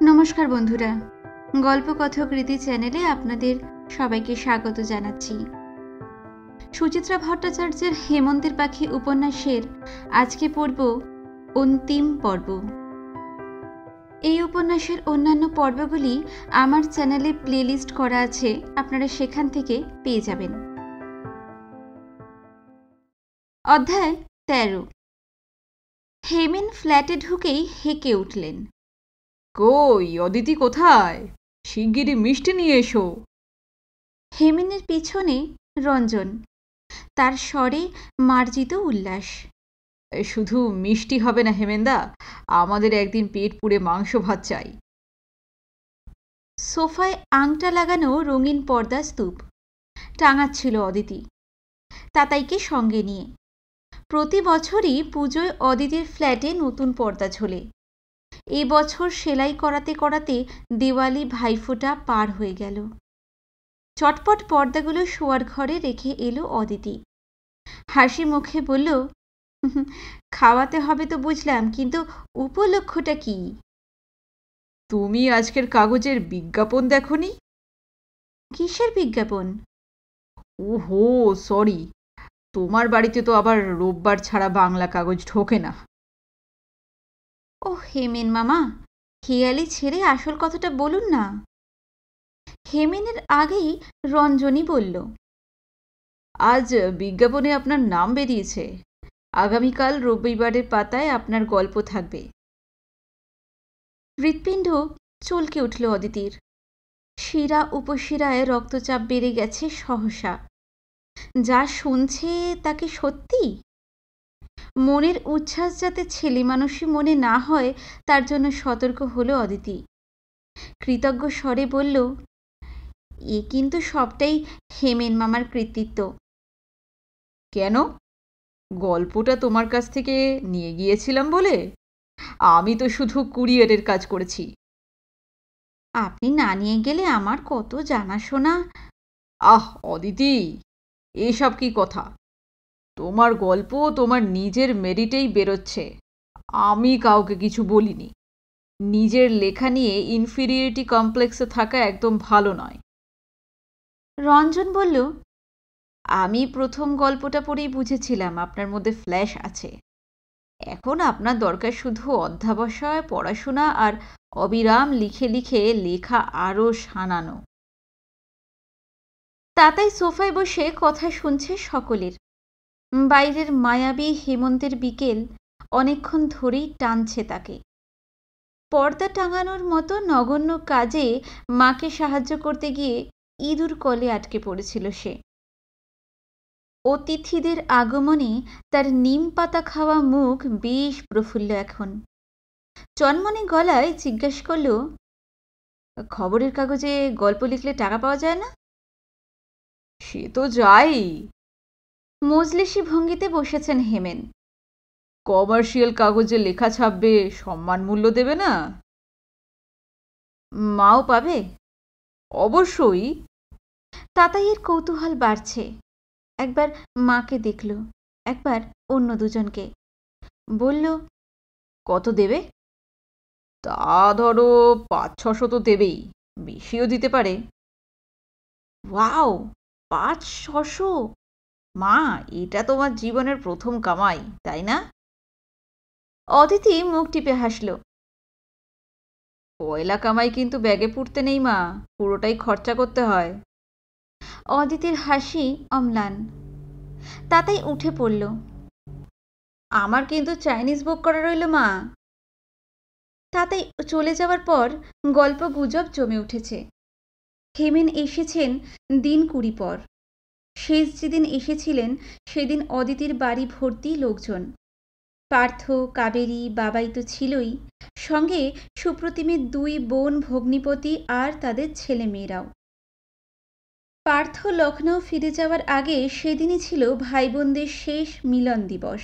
নমস্কার বন্ধুরা, গল্পকথক রীতি চ্যানেলে আপনাদের সবাইকে স্বাগত জানাচ্ছি। সুচিত্রা ভট্টাচার্যের হেমন্তের পাখি উপন্যাসের আজকে পড়ব অন্তিম পর্ব। এই উপন্যাসের অন্যান্য পর্বগুলি আমার চ্যানেলে প্লেলিস্ট করা আছে, আপনারা সেখান থেকে পেয়ে যাবেন। অধ্যায় ১৩। হেমেন ফ্ল্যাটে ঢুকেই হেঁকে উঠলেন। কই অদিতি কোথায়? শিগগিরই মিষ্টি নিয়ে এসো। হেমেনের পিছনে রঞ্জন, তার স্বরে মার্জিত উল্লাস। শুধু মিষ্টি হবে না হেমেন্দা, আমাদের একদিন পেট পুড়ে মাংস ভাত চাই। সোফায় আংটা লাগানো রঙিন পর্দা স্তূপ টাঙাচ্ছিল অদিতি তাতাইকে সঙ্গে নিয়ে। প্রতি বছরই পুজোয় অদিতির ফ্ল্যাটে নতুন পর্দা ঝোলে। এবছর সেলাই করাতে করাতে দেওয়ালি ভাইফোঁটা পার হয়ে গেল। চটপট পর্দাগুলো শোয়ার ঘরে রেখে এলো অদিতি। হাসি মুখে বলল, খাওয়াতে হবে তো বুঝলাম, কিন্তু উপলক্ষটা কি? তুমি আজকের কাগজের বিজ্ঞাপন দেখোনি? কিসের বিজ্ঞাপন? ওহো সরি, তোমার বাড়িতে তো আবার রোববার ছাড়া বাংলা কাগজ ঢোকে না। ও হেমেন মামা, খেয়ালি ছেড়ে আসল কথাটা বলুন না। হেমেনের আগেই রঞ্জনী বলল, আজ বিজ্ঞাপনে আপনার নাম বেরিয়েছে। আগামীকাল রবিবারের পাতায় আপনার গল্প থাকবে। হৃৎপিণ্ড চলকে উঠল অদিতির। শিরা উপশিরায় রক্তচাপ বেড়ে গেছে সহসা। যা শুনছে তাকে সত্যি? মনের উচ্ছ্বাস যাতে ছেলে মানুষই মনে না হয় তার জন্য সতর্ক হলো অদিতি। কৃতজ্ঞ স্বরে বলল, এ কিন্তু সবটাই হেমেন মামার কৃতিত্ব। কেন? গল্পটা তোমার কাছ থেকে নিয়ে গিয়েছিলাম বলে? আমি তো শুধু কুরিয়ারের কাজ করেছি। আপনি না নিয়ে গেলে আমার কত জানাশোনা। আহ অদিতি, এসব কি কথা? তোমার গল্প তোমার নিজের মেরিটেই বেরোচ্ছে, আমি কাউকে কিছু বলিনি। নিজের লেখা নিয়ে ইনফিরিয়রিটি কমপ্লেক্সে থাকা একদম ভালো নয়। রঞ্জন বলল, আমি প্রথম গল্পটা পড়েই বুঝেছিলাম আপনার মধ্যে ফ্ল্যাশ আছে। এখন আপনার দরকার শুধু অধ্যাবসায়, পড়াশোনা আর অবিরাম লিখে লিখে লেখা আরও সানানো। তাতাই সোফায় বসে কথা শুনছে সকলের। বাইরের মায়াবী হেমন্তের বিকেল অনেকক্ষণ ধরেই টানছে তাকে। পর্দা টাঙানোর মতো নগণ্য কাজে মাকে সাহায্য করতে গিয়ে ইঁদুর কলে আটকে পড়েছিল সে। অতিথিদের আগমনে তার নিম পাতা খাওয়া মুখ বেশ প্রফুল্ল এখন। চনমনে গলায় জিজ্ঞেস করল, খবরের কাগজে গল্প লিখলে টাকা পাওয়া যায় না? সে তো যাই। মজলিসি ভঙ্গিতে বসেছেন হেমেন। কমার্শিয়াল কাগজে লেখা ছাপবে, সম্মান মূল্য দেবে না? মাও পাবে? অবশ্যই। তাতাইয়ের কৌতূহল বাড়ছে। একবার মাকে দেখল, একবার অন্য দুজনকে। বলল, কত দেবে? তা ধরো ৫-৬০০ তো দেবেই, বেশিও দিতে পারে। ওয়াও, ৫০০-৬০০! মা, এটা তোমার জীবনের প্রথম কামাই, তাই না? অদিতি মুখ টিপে হাসল। পয়লা কামাই কিন্তু ব্যাগে পুড়তে নেই মা, পুরোটাই খরচা করতে হয়। অদিতির হাসি অম্লান। তাতাই উঠে পড়ল। আমার কিন্তু চাইনিজ বুক করা রইল মা। তাতাই চলে যাওয়ার পর গল্প গুজব জমে উঠেছে। হেমেন এসেছেন দিন ২০ পর। শেষ যেদিন এসেছিলেন সেদিন অদিতির বাড়ি ভর্তি লোকজন। পার্থ, কাবেরী, বাবাই তো ছিলই, সঙ্গে সুপ্রতিমের ২ বোন ভগ্নিপতি আর তাদের ছেলে মেয়েরাও। পার্থ লখনৌ ফিরে যাওয়ার আগে সেদিনই ছিল ভাই বোনদের শেষ মিলন দিবস।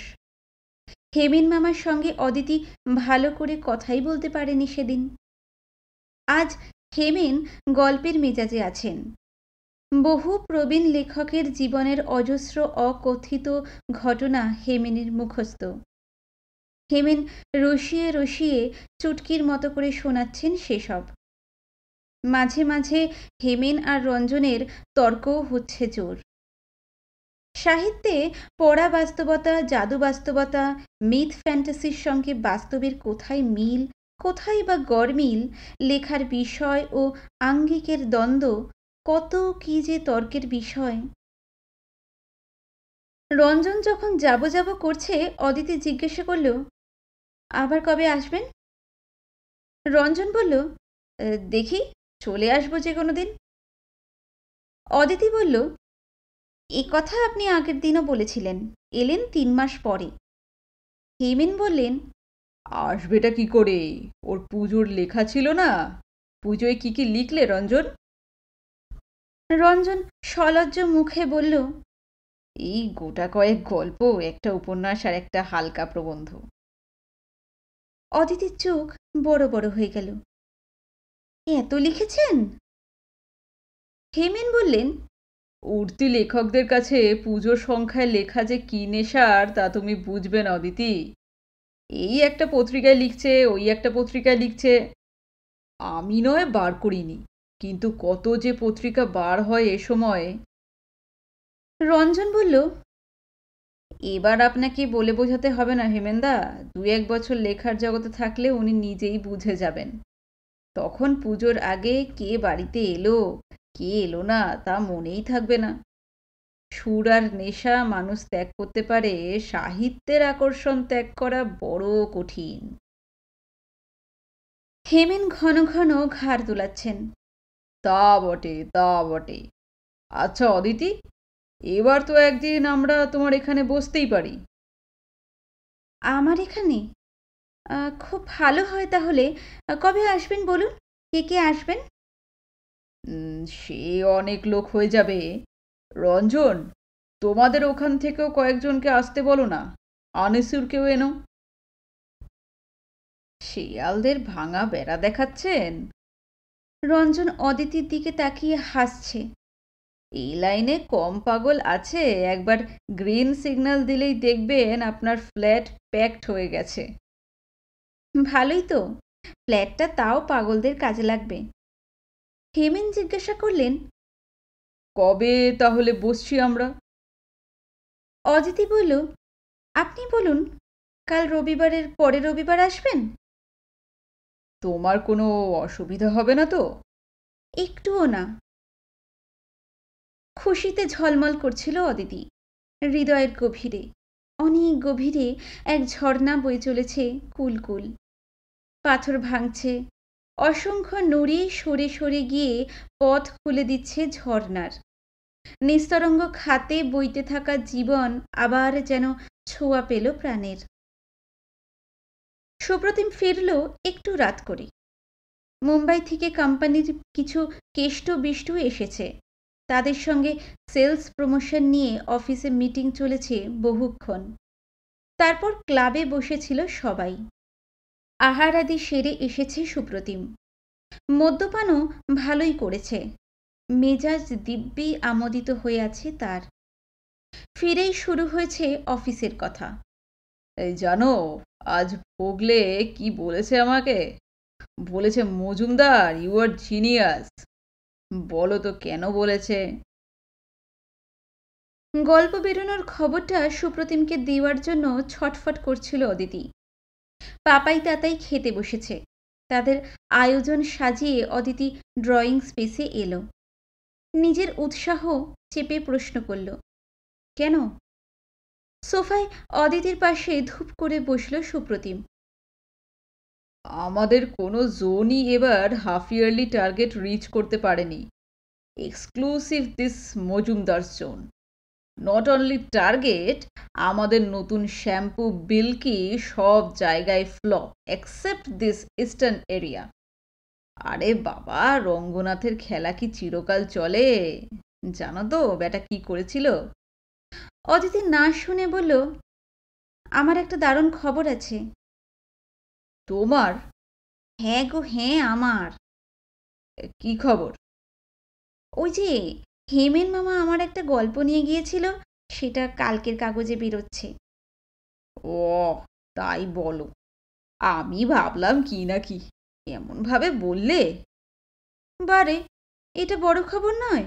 হেমেন মামার সঙ্গে অদিতি ভালো করে কথাই বলতে পারেনি সেদিন। আজ হেমেন গল্পের মেজাজে আছেন। বহু প্রবীণ লেখকের জীবনের অজস্র অকথিত ঘটনা হেমেনের মুখস্থ। হেমেন রসিয়ে রসিয়ে চুটকির মতো করে শোনাচ্ছেন সেসব। মাঝে মাঝে হেমেন আর রঞ্জনের তর্কও হচ্ছে জোর। সাহিত্যে পড়া বাস্তবতা, জাদু বাস্তবতা, মিথ ফ্যান্টাসির সঙ্গে বাস্তবের কোথায় মিল, কোথায় বা গরমিল, লেখার বিষয় ও আঙ্গিকের দ্বন্দ্ব, কত কি যে তর্কের বিষয়। রঞ্জন যখন যাবো যাবো করছে, অদিতি জিজ্ঞাসা করল, আবার কবে আসবেন? রঞ্জন বলল, দেখি, চলে আসবো যে কোনো দিন। অদিতি বলল, এ কথা আপনি আগের দিনও বলেছিলেন, এলেন 3 মাস পরে। হেমেন বললেন, আসবেটা কি করে? ওর পুজোর লেখা ছিল না? পুজোয় কি কি লিখলে রঞ্জন? রঞ্জন সলজ্জ মুখে বলল, এই গোটা কয়েক গল্প, একটা উপন্যাস আর একটা হালকা প্রবন্ধ। অদিতির চোখ বড় বড় হয়ে গেল। এত লিখেছেন? হেমেন বললেন, উঠতি লেখকদের কাছে পুজোর সংখ্যায় লেখা যে কি নেশার তা তুমি বুঝবে না অদিতি। এই একটা পত্রিকায় লিখছে, ওই একটা পত্রিকায় লিখছে। আমি নয় বার করিনি, কিন্তু কত যে পত্রিকা বার হয় এ সময়। রঞ্জন বলল, এবার আপনাকে বলে বোঝাতে হবে না হেমেন্দা, 2-1 বছর লেখার জগতে থাকলে উনি নিজেই বুঝে যাবেন। তখন পুজোর আগে কে বাড়িতে এলো, কে এলো না তা মনেই থাকবে না। সুর আর নেশা মানুষ ত্যাগ করতে পারে, সাহিত্যের আকর্ষণ ত্যাগ করা বড় কঠিন। হেমেন ঘন ঘন ঘাড় দুলাচ্ছেন। তা বটে, তা বটে। আচ্ছা অদিতি, এবার তো একদিন আমরা তোমার এখানে বসতেই পারি। আমার এখানে? খুব ভালো হয় তাহলে। কবে আসবেন বলুন, কে কে আসবেন? সে অনেক লোক হয়ে যাবে। রঞ্জন, তোমাদের ওখান থেকেও কয়েকজনকে আসতে বলো না, আনিসুরকেও এনো। শেয়ালদের ভাঙা বেড়া দেখাচ্ছেন? রঞ্জন অদিতির দিকে তাকিয়ে হাসছে। এই লাইনে কম পাগল আছে? একবার গ্রিন সিগন্যাল দিলেই দেখবেন আপনার ফ্ল্যাট প্যাকড হয়ে গেছে। ভালোই তো, ফ্ল্যাটটা তাও পাগলদের কাজে লাগবে। হেমেন জিজ্ঞাসা করলেন, কবে তাহলে বসছি আমরা? অদিতি বলল, আপনি বলুন, কাল রবিবারের পরে রবিবার আসবেন? তোমার কোনো অসুবিধা হবে না তো? একটুও না। খুশিতে ঝলমল করছিল অদিতি। হৃদয়ের গভীরে, অনেক গভীরে এক ঝর্ণা বয়ে চলেছে কুলকুল। পাথর ভাঙছে, অসংখ্য নুড়ি সরে সরে গিয়ে পথ খুলে দিচ্ছে ঝর্ণার। নিস্তরঙ্গ খাতে বইতে থাকা জীবন আবার যেন ছোঁয়া পেল প্রাণের। সুপ্রতিম ফিরল একটু রাত করে। মুম্বাই থেকে কোম্পানির কিছু কেষ্ট বিষ্টু এসেছে। তাদের সঙ্গে সেলস প্রমোশন নিয়ে অফিসে মিটিং চলেছে বহুক্ষণ। তারপর ক্লাবে বসেছিল সবাই। আহার আদি সেরে এসেছে সুপ্রতিম। মদ্যপানও ভালোই করেছে। মেজাজ দিব্যি আমোদিত হয়ে আছে তার। ফিরেই শুরু হয়েছে অফিসের কথা। এই জানো, আজ ভোগলে কি বলেছে আমাকে? বলেছে, মজুমদার, ইউ আর জিনিয়াস। বলো তো কেন বলেছে? গল্প বেরোনোর খবরটা সুপ্রতিমকে দেওয়ার জন্য ছটফট করছিল অদিতি। পাপাই তাতাই খেতে বসেছে। তাদের আয়োজন সাজিয়ে অদিতি ড্রয়িং স্পেসে এলো। নিজের উৎসাহ চেপে প্রশ্ন করল, কেন? সোফায় অদিতির পাশে ধূপ করে বসল সুপ্রতিম। আমাদের কোনো জোনই এবার হাফ ইয়ারলি টার্গেট রিচ করতে পারেনি। Exclusive this Majumdar zone. Not only target, আমাদের নতুন শ্যাম্পু বিলকি সব জায়গায় flop except this eastern area. আরে বাবা, রঙ্গনাথের খেলা কি চিরকাল চলে? জানো তো ব্যাটা কি করেছিল? অদিতি না শুনে বলল, আমার একটা দারুণ খবর আছে। তোমার? হ্যাঁ গো হ্যাঁ, আমার। কি খবর? ওই যে হেমেন মামা আমার একটা গল্প নিয়ে গিয়েছিল, সেটা কালকের কাগজে বেরোচ্ছে। ও, তাই বলো। আমি ভাবলাম কি না কি, এমনভাবে বললে। বারে, এটা বড় খবর নয়?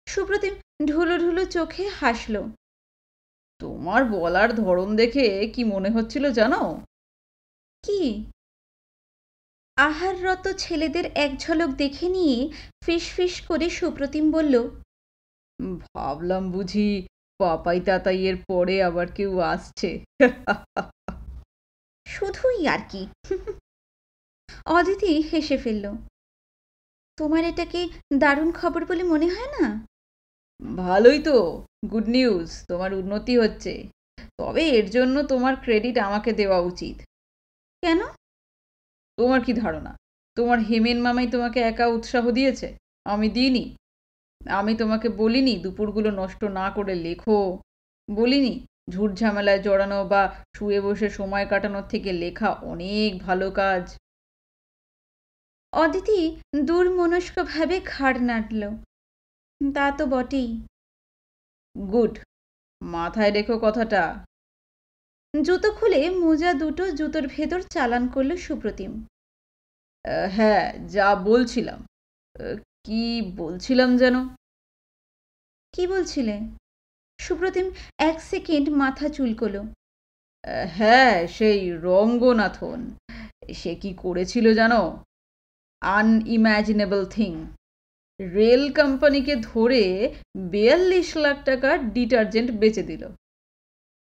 সুপ্রতিম ঢুলো ঢুলো চোখে হাসল। তোমার বলার ধরন দেখে কি মনে হচ্ছিল জানো? কি? আহাররত ছেলেদের এক ঝলক দেখে নিয়ে ফিস ফিস করে সুপ্রতিম বলল, ভাবলাম বুঝি পাপাই তাতাইয়ের পরে আবার কেউ আসছে। শুধুই আর কি। অদিতি হেসে ফেলল। তোমার এটাকে দারুণ খবর বলে মনে হয় না? ভালোই তো, গুড নিউজ, তোমার উন্নতি হচ্ছে। তবে এর জন্য তোমার ক্রেডিট আমাকে দেওয়া উচিত। কেন? তোমার কি ধারণা তোমার হেমেন মামাই তোমাকে একা উৎসাহ দিয়েছে? আমি দিইনি? আমি তোমাকে বলিনি দুপুরগুলো নষ্ট না করে লেখো? বলিনি ঝুট ঝামেলায় জড়ানো বা শুয়ে বসে সময় কাটানোর থেকে লেখা অনেক ভালো কাজ? অদিতি দুর্মনস্কভাবে ঘাড় নাড়ল। তা তো বটেই। গুড, মাথায় রেখো কথাটা। জুতো খুলে মোজা দুটো জুতোর ভেতর চালান করল সুপ্রতিম। হ্যাঁ, যা বলছিলাম। কি বলছিলাম যেন? কি বলছিলে? সুপ্রতিম এক সেকেন্ড মাথা চুলকোল। হ্যাঁ, সেই রঙ্গনাথন, সে কি করেছিল জানো? আনইম্যাজিনেবল থিং। রেল কোম্পানিকে ধরে 42 লাখ টাকার ডিটারজেন্ট বেচে দিল।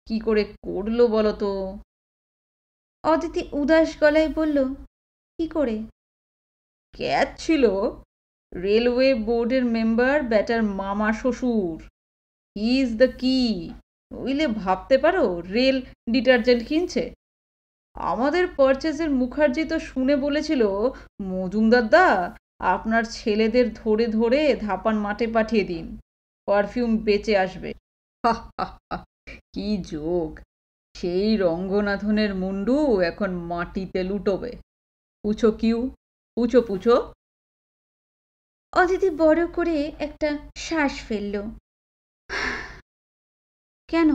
কি করে করলো বলো তো? অদিতি উদাস গলায় বলল, কি করে? ক্যাচ ছিল রেলওয়ে বোর্ডের মেম্বার ব্যাটার মামা শ্বশুর। হি ইজ দ্য কি। নইলে ভাবতে পারো রেল ডিটারজেন্ট কিনছে। আমাদের পারচেজের মুখার্জি তো শুনে বলেছিল, মজুমদার দা, আপনার ছেলেদের ধরে ধরে ধাপান মাঠে পাঠিয়ে দিন, পারফিউম বেচে আসবে। কি যোগ! সেই রঙ্গনাথনের মুন্ডু এখন মাটিতে লুটোবে। পুছো কিউ, পুছো পুছো। অদিতি বড় করে একটা শ্বাস ফেলল। কেন?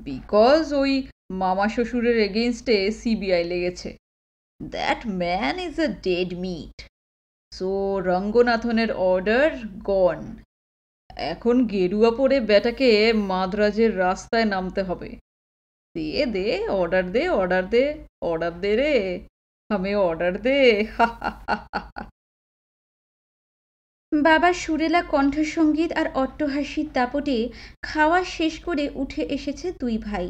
বিকজ ওই মামা শ্বশুরের এগেইনস্টে সিবিআই লেগেছে। That man is a dead meat. So রঙ্গনাথনের অর্ডার গন। এখন গেরুয়া পরে বেটাকে মাদ্রাজের রাস্তায় নামতে হবে। দে দে, অর্ডার দে, অর্ডার দে, অর্ডার দে রে, আমি অর্ডার দে। বাবার সুরেলা কণ্ঠসঙ্গীত আর অট্টহাসির দাপটে খাওয়া শেষ করে উঠে এসেছে দুই ভাই।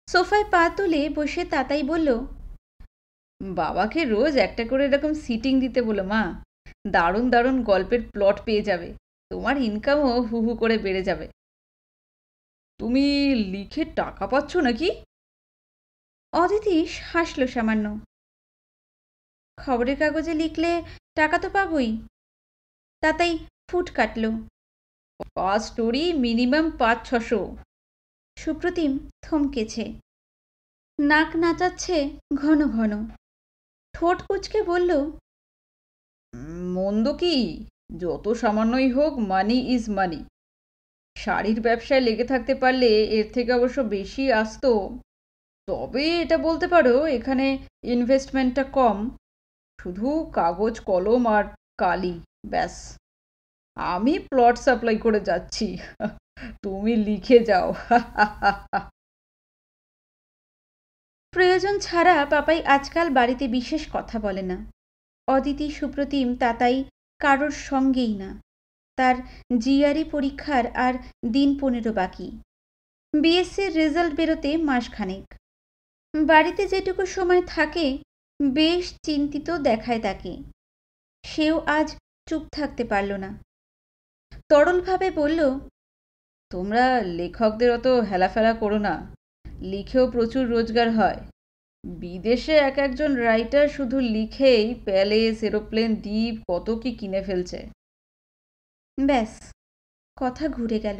সোফায় পা তুলে বসে তাতাই বলল, বাবাকে রোজ একটা করে এরকম সিটিং দিতে বলো মা। দারুণ দারুণ গল্পের প্লট পেয়ে যাবে, তোমার ইনকামও হু হু করে বেড়ে যাবে। তুমি লিখে টাকা পাচ্ছ নাকি? অদিতি হাসল সামান্য। খবরের কাগজে লিখলে টাকা তো পাবই। তাতাই ফুট কাটল। পাঁচ স্টোরি মিনিমাম 500-600। সুপ্রতিম থমকেছে। নাক নাচাচ্ছে ঘন ঘন। ঠোঁট কুঁচকে বলল, মন্দ কি? যত সামান্যই হোক, মানি ইজ মানি। শাড়ির ব্যবসায় লেগে থাকতে পারলে এর থেকে অবশ্য বেশি আসতো। তবে এটা বলতে পারো এখানে ইনভেস্টমেন্টটা কম, শুধু কাগজ কলম আর কালি, ব্যাস। আমি প্লট সাপ্লাই করে যাচ্ছি, তুমি লিখে যাও। প্রয়োজন ছাড়া পাপাই আজকাল বাড়িতে বিশেষ কথা বলে না। অদিতি, সুপ্রতিম, তাতাই কারোর সঙ্গেই না। তার জিআরই পরীক্ষার আর দিন 15 বাকি। বিএসসির রেজাল্ট বেরোতে মাসখানেক। বাড়িতে যেটুকু সময় থাকে বেশ চিন্তিত দেখায় তাকে। সেও আজ চুপ থাকতে পারল না। তরলভাবে বলল, তোমরা লেখকদের অত হেলাফেলা করো না, লিখেও প্রচুর রোজগার হয়। বিদেশে এক একজন রাইটার শুধু লিখেই প্যালেস, এরোপ্লেন, দ্বীপ কত কি কিনে ফেলছে। ব্যাস, কথা ঘুরে গেল।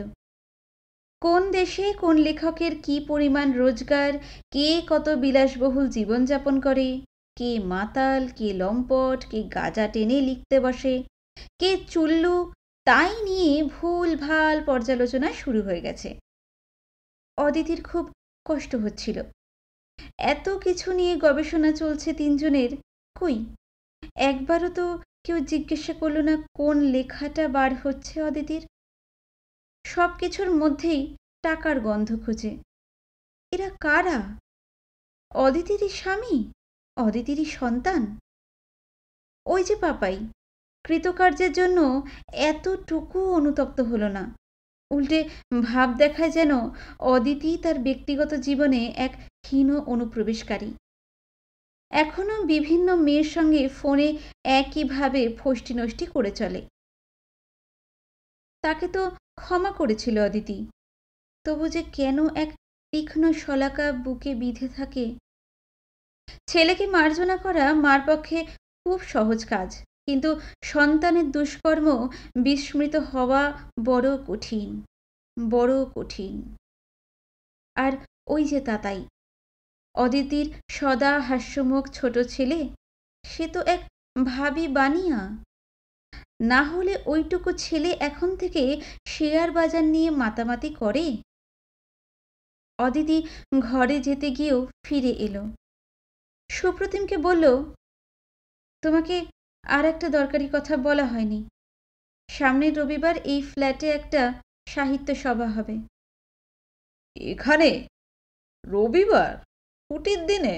কোন দেশে কোন লেখকের কি পরিমাণ রোজগার, কে কত বিলাসবহুল জীবনযাপন করে, কে মাতাল, কে লম্পট, কে গাঁজা টেনে লিখতে বসে, কে চুল্লু, তাই নিয়ে ভুল ভাল পর্যালোচনা শুরু হয়ে গেছে। অদিতির খুব কষ্ট হচ্ছিল। এত কিছু নিয়ে গবেষণা চলছে তিনজনের, কই একবারও তো কেউ জিজ্ঞাসা করলো না কোন লেখাটা বার হচ্ছে অদিতির। সব কিছুর মধ্যেই টাকার গন্ধ খোঁজে। এরা কারা? অদিতিরই স্বামী? অদিতিরই সন্তান? ওই যে পাপাই, কৃতকার্যের জন্য এতটুকু অনুতপ্ত হলো না, উল্টে ভাব দেখায় যেন অদিতি তার ব্যক্তিগত জীবনে এক হীন অনুপ্রবেশকারী। এখনো বিভিন্ন মেয়ের সঙ্গে ফোনে একইভাবে ফষ্টি নষ্টি করে চলে। তাকে তো ক্ষমা করেছিল অদিতি, তবু যে কেন এক তীক্ষ্ণ শলাকা বুকে বিঁধে থাকে। ছেলেকে মার্জনা করা মার পক্ষে খুব সহজ কাজ, কিন্তু সন্তানের দুষ্কর্ম বিস্মৃত হওয়া বড় কঠিন, বড় কঠিন। আর ওই যে তাতাই, অদিতির সদা হাস্যমুখ ছোট ছেলে, সে তো এক ভাবি বানিয়া। না হলে ওইটুকু ছেলে এখন থেকে শেয়ার বাজার নিয়ে মাতামাতি করে? অদিতি ঘরে যেতে গিয়েও ফিরে এলো। সুপ্রতিমকে বলল, তোমাকে আর একটা দরকারি কথা বলা হয়নি। সামনের রবিবার এই ফ্ল্যাটে একটা সাহিত্য সভা হবে। এখানে? রবিবার? ছুটির দিনে?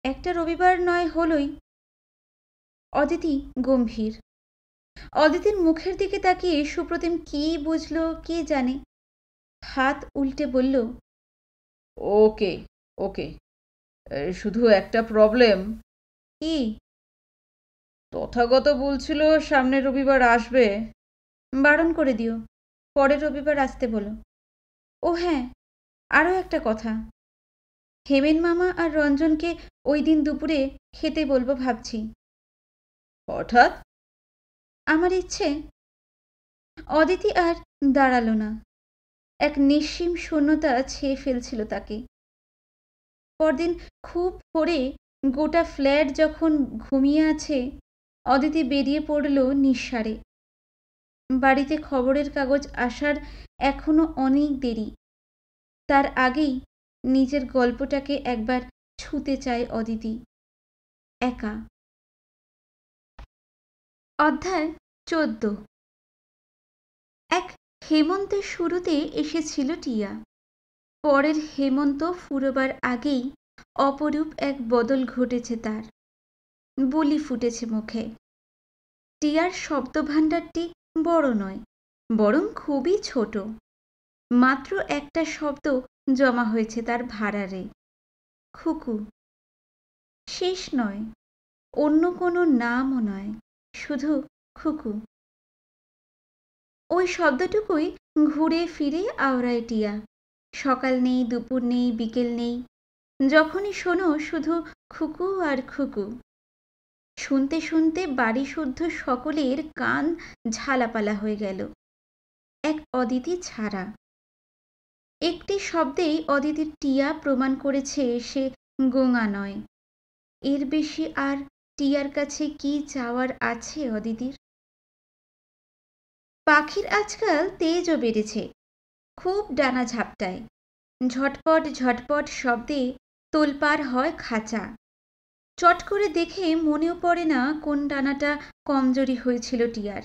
একটা রবিবার নয় হলোই। অদিতি গম্ভীর। অদিতির মুখের দিকে তাকিয়ে সুপ্রতিম কি বুঝলো কে জানে, হাত উল্টে বলল, ওকে ওকে, শুধু একটা প্রবলেম। কি? তথাগত বলছিল সামনের রবিবার আসবে। বারণ করে দিও, পরের রবিবার আসতে বলো। ও হ্যাঁ, আরও একটা কথা, হেমেন মামা আর রঞ্জনকে ওই দিন দুপুরে খেতে বলবো ভাবছি। হঠাৎ? আমার ইচ্ছে। অদিতি আর দাঁড়ালো না, এক নিঃসীম শূন্যতা ছেয়ে ফেলছিল তাকে। পরদিন খুব ভোরে গোটা ফ্ল্যাট যখন ঘুমিয়ে আছে, অদিতি বেরিয়ে পড়ল নিঃসাড়ে। বাড়িতে খবরের কাগজ আসার এখনো অনেক দেরি। তার আগেই নিজের গল্পটাকে একবার ছুঁতে চায় অদিতি, একা। অধ্যায় 14। এক হেমন্তের শুরুতে এসেছিল টিয়া। পরের হেমন্ত ফুরোবার আগেই অপরূপ এক বদল ঘটেছে তার। বুলি ফুটেছে মুখে। টিয়ার শব্দভাণ্ডারটি বড় নয়, বরং খুবই ছোট। মাত্র একটা শব্দ জমা হয়েছে তার ভাড়ারে, খুকু। শেষ নয়, অন্য কোনো নামও নয়, শুধু খুকু। ওই শব্দটুকুই ঘুরে ফিরে আওড়ায় টিয়া। সকাল নেই, দুপুর নেই, বিকেল নেই, যখনই শোনো শুধু খুকু আর খুকু। শুনতে শুনতে বাড়ি শুদ্ধ সকলের কান ঝালাপালা হয়ে গেল, এক অদিতি ছাড়া। একটি শব্দেই অদিতির টিয়া প্রমাণ করেছে সে গোঙা নয়। এর বেশি আর টিয়ার কাছে কি চাওয়ার আছে অদিতির? পাখির আজকাল তেজও বেড়েছে, খুব ডানা ঝাপটায়। ঝটপট ঝটপট শব্দে তোলপাড় হয় খাঁচা। চট করে দেখে মনেও পড়ে না কোন ডানাটা কমজোরি হয়েছিল টিয়ার,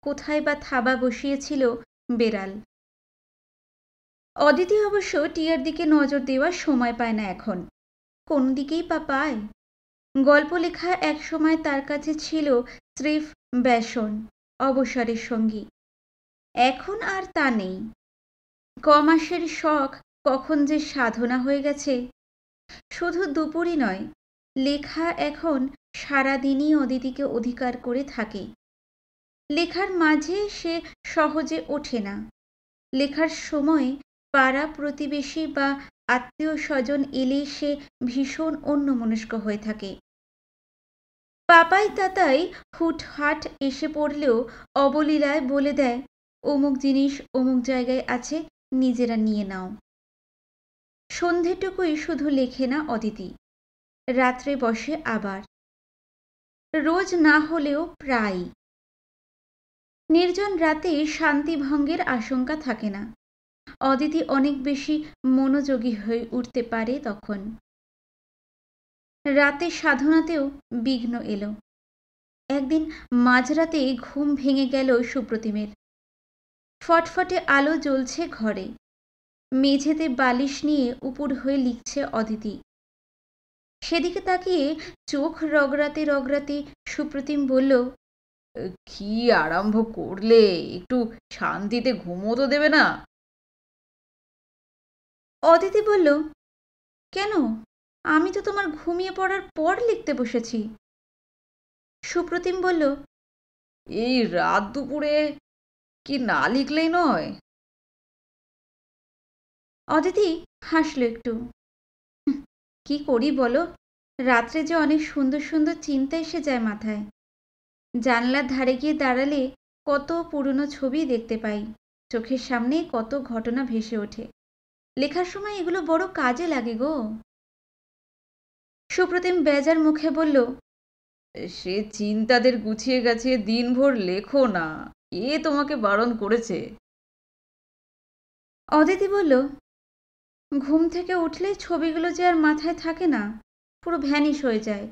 কোথায় বা থাবা বসিয়েছিল বেড়াল। অদিতি অবশ্য টিয়ার দিকে নজর দেওয়ার সময় পায় না এখন, কোন দিকেই বা পায়? গল্প লেখা একসময় তার কাছে ছিল স্রেফ ব্যসন, অবসরের সঙ্গী। এখন আর তা নেই। কমাসের শখ কখন যে সাধনা হয়ে গেছে। শুধু দুপুরই নয়, লেখা এখন সারাদিনই অদিতিকে অধিকার করে থাকে। লেখার মাঝে সে সহজে ওঠে না। লেখার সময় পাড়া প্রতিবেশী বা আত্মীয় স্বজন এলে সে ভীষণ অন্যমনস্ক হয়ে থাকে। পাপাই তাতাই হুটহাট এসে পড়লেও অবলীলায় বলে দেয়, অমুক জিনিস অমুক জায়গায় আছে, নিজেরা নিয়ে নাও। সন্ধেটুকুই শুধু লেখে না অদিতি, রাত্রে বসে আবার। রোজ না হলেও প্রায়। নির্জন রাতে শান্তিভঙ্গের আশঙ্কা থাকে না। অদিতি অনেক বেশি মনোযোগী হয়ে উঠতে পারে তখন। রাতে সাধনাতেও বিঘ্ন এলো। একদিন মাঝরাতে ঘুম ভেঙে গেল সুপ্রতিমের। ফটফটে আলো জ্বলছে ঘরে, মেঝেতে বালিশ নিয়ে উপুড় হয়ে লিখছে অদিতি। সেদিকে তাকিয়ে চোখ রগড়াতে রগড়াতে সুপ্রতিম বলল, কি আরম্ভ করলে, একটু শান্তিতে ঘুমো তো দেবে না? অদিতি বলল, কেন, আমি তো তোমার ঘুমিয়ে পড়ার পর লিখতে বসেছি। সুপ্রতিম বলল, এই রাত দুপুরে কি না লিখলেই নয়? অদিতি হাসল একটু। কি করি বলো, রাত্রে যে অনেক সুন্দর সুন্দর চিন্তা এসে যায় মাথায়। জানলার ধারে গিয়ে দাঁড়ালে কত পুরনো ছবি দেখতে পাই, চোখের সামনে কত ঘটনা ভেসে ওঠে। লেখার সময় এগুলো বড় কাজে লাগে গো। সুপ্রতিম বেজার মুখে বলল, সে চিন্তাদের গুছিয়ে গাছিয়ে দিনভর লেখো না, কে তোমাকে বারণ করেছে? অদিতি বলল, ঘুম থেকে উঠলে ছবিগুলো যে আর মাথায় থাকে না, পুরো ভ্যানিশ হয়ে যায়।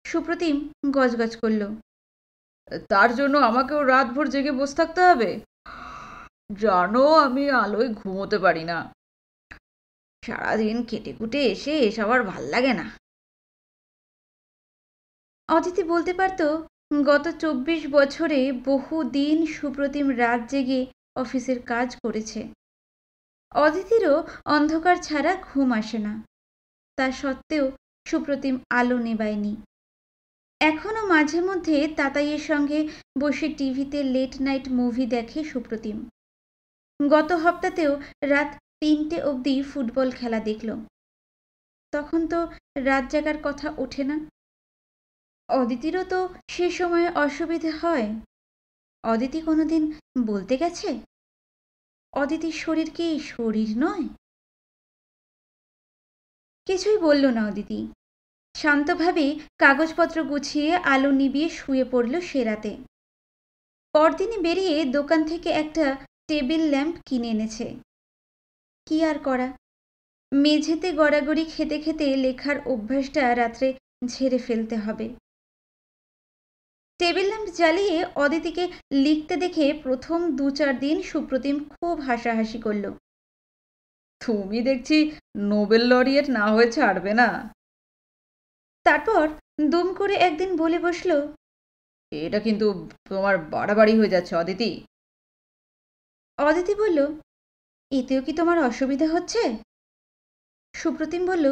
সুপ্রতিম গজগজ করল, তার জন্য আমাকেও রাতভর জেগে বসে থাকতে হবে? জানো, আমি আলোয় ঘুমোতে পারি না। সারাদিন কেটে কুটে এসে এসব আর ভাল লাগে না। অদিতি বলতে পারত গত ২৪ বছরে বহু দিন সুপ্রতিম রাত জেগে অফিসের কাজ করেছে। অদিতিরও অন্ধকার ছাড়া ঘুম আসে না, তা সত্ত্বেও সুপ্রতিম আলো নেবায়নি। এখনও মাঝে মধ্যে তাতাইয়ের সঙ্গে বসে টিভিতে লেট নাইট মুভি দেখে সুপ্রতিম। গত সপ্তাহতেও রাত ৩টে অবধি ফুটবল খেলা দেখল। তখন তো রাত জাগার কথা ওঠে না। অদিতিরও তো সে সময় অসুবিধে হয়। অদিতি কোনোদিন বলতে গেছে অদিতির শরীর কি শরীর নয়? কিছুই বলল না অদিতি। শান্তভাবে কাগজপত্র গুছিয়ে আলো নিভিয়ে শুয়ে পড়ল সে রাতে। পরদিনই বেরিয়ে দোকান থেকে একটা টেবিল ল্যাম্প কিনে এনেছে। কি আর করা, মেঝেতে গড়াগড়ি খেতে খেতে লেখার অভ্যাসটা রাত্রে ঝেড়ে ফেলতে হবে। টেবিল ল্যাম্প জ্বালিয়ে অদিতিকে লিখতে দেখে প্রথম ২-৪ দিন সুপ্রতিম খুব হাসাহাসি করল। তুমি দেখছি নোবেল লরিয়েট না হয়ে ছাড়বে না। তারপর দুম করে একদিন বলে বসল, এটা কিন্তু তোমার বাড়াবাড়ি হয়ে যাচ্ছে অদিতি। অদিতি বলল, এতেও কি তোমার অসুবিধা হচ্ছে? সুপ্রতিম বলল,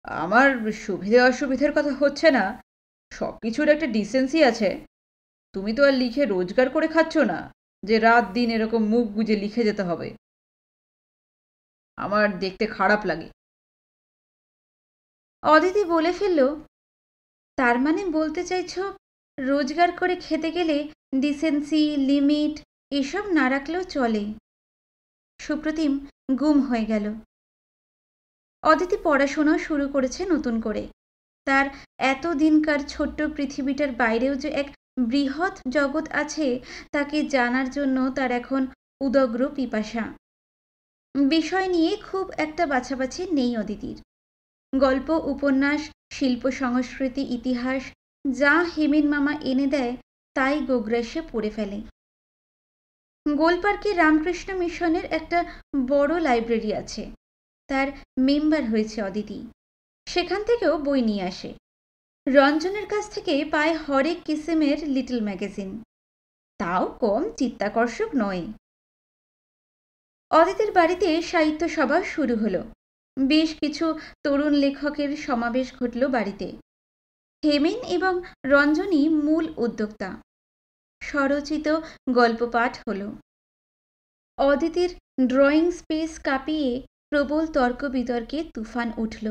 আমার সুবিধে অসুবিধের কথা হচ্ছে না, সব কিছুর একটা ডিসেন্সি আছে। তুমি তো আর লিখে রোজগার করে খাচ্ছ না যে রাত দিন এরকম মুখ গুজে লিখে যেতে হবে। আমার দেখতে খারাপ লাগে। অদিতি বলে ফেলল, তার মানে বলতে চাইছ রোজগার করে খেতে গেলে ডিসেন্সি, লিমিট এসব না রাখলেও চলে? সুপ্রতিম গুম হয়ে গেল। অদিতি পড়াশোনাও শুরু করেছে নতুন করে। তার এতদিনকার ছোট্ট পৃথিবীটার বাইরেও যে এক বৃহৎ জগৎ আছে তাকে জানার জন্য তার এখন উদগ্র পিপাসা। বিষয় নিয়ে খুব একটা বাছাবাছি নেই অদিতির। গল্প, উপন্যাস, শিল্প সংস্কৃতি, ইতিহাস যা হেমেন মামা এনে দেয় তাই গোগ্রাসে পড়ে ফেলে। গোলপার্কে রামকৃষ্ণ মিশনের একটা বড় লাইব্রেরি আছে, তার মেম্বার হয়েছে অদিতি। সেখান থেকেও বই নিয়ে আসে। রঞ্জনের কাছ থেকে পায় হরেক কিসিমের লিটল ম্যাগাজিন, তাও কম চিত্তাকর্ষক নয়। অদিতির বাড়িতে সাহিত্য সভা শুরু হলো। বেশ কিছু তরুণ লেখকের সমাবেশ ঘটল বাড়িতে। হেমেন এবং রঞ্জনী মূল উদ্যোক্তা। স্বরচিত গল্প পাঠ হলো। অদিতির ড্রয়িং স্পেস কাঁপিয়ে প্রবল তর্ক বিতর্কে তুফান উঠল।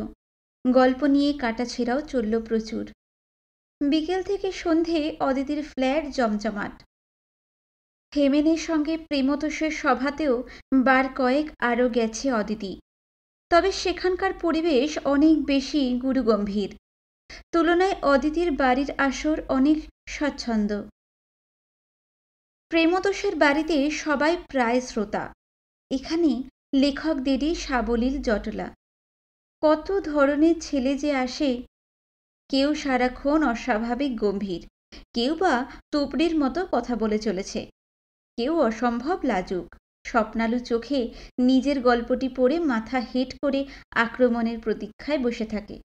গল্প নিয়ে কাটাছেঁড়াও চলল প্রচুর। বিকেল থেকে সন্ধে অদিতির ফ্ল্যাট জমজমাট। হেমেনের সঙ্গে প্রেমতোষের সভাতেও বার কয়েক আরও গেছে অদিতি। তবে সেখানকার পরিবেশ অনেক বেশি গুরুগম্ভীর। তুলনায় অদিতির বাড়ির আসর অনেক স্বচ্ছন্দ। প্রেমতোষের বাড়িতে সবাই প্রায় শ্রোতা। এখানে লেখকদেরই সাবলীল জটলা। কত ধরনের ছেলে যে আসে, কেউ সারাক্ষণ অস্বাভাবিক গম্ভীর, কেউ বা তুবড়ির মতো কথা বলে চলেছে, কেউ অসম্ভব লাজুক, স্বপ্নালু চোখে নিজের গল্পটি পড়ে মাথা হেঁট করে আক্রমণের প্রতীক্ষায় বসে থাকে,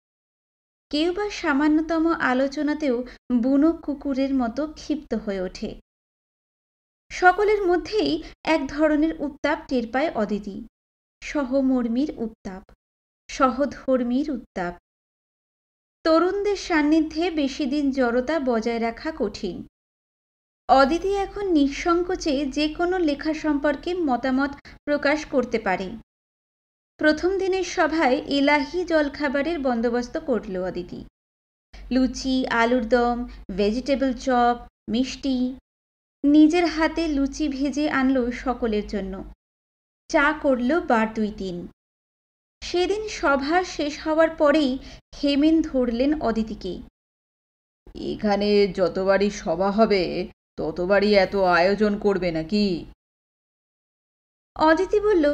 কেউ বা সামান্যতম আলোচনাতেও বুনো কুকুরের মতো ক্ষিপ্ত হয়ে ওঠে। সকলের মধ্যেই এক ধরনের উত্তাপ টের পায় অদিতি, সহমর্মীর উত্তাপ, সহধর্মীর উত্তাপ। তরুণদের সান্নিধ্যে বেশি দিন জড়তা বজায় রাখা কঠিন। অদিতি এখন নিঃসংকোচে যে কোনো লেখা সম্পর্কে মতামত প্রকাশ করতে পারে। প্রথম দিনের সভায় এলাহি জলখাবারের বন্দোবস্ত করল অদিতি। লুচি, আলুর দম, ভেজিটেবল চপ, মিষ্টি। নিজের হাতে লুচি ভেজে আনলো সকলের জন্য। চা করল বার 2-3। সেদিন সভা শেষ হওয়ার পরেই হেমেন ধরলেন অদিতিকে। এখানে যতবারই সভা হবে ততবারই এত আয়োজন করবে নাকি? অদিতি বলল,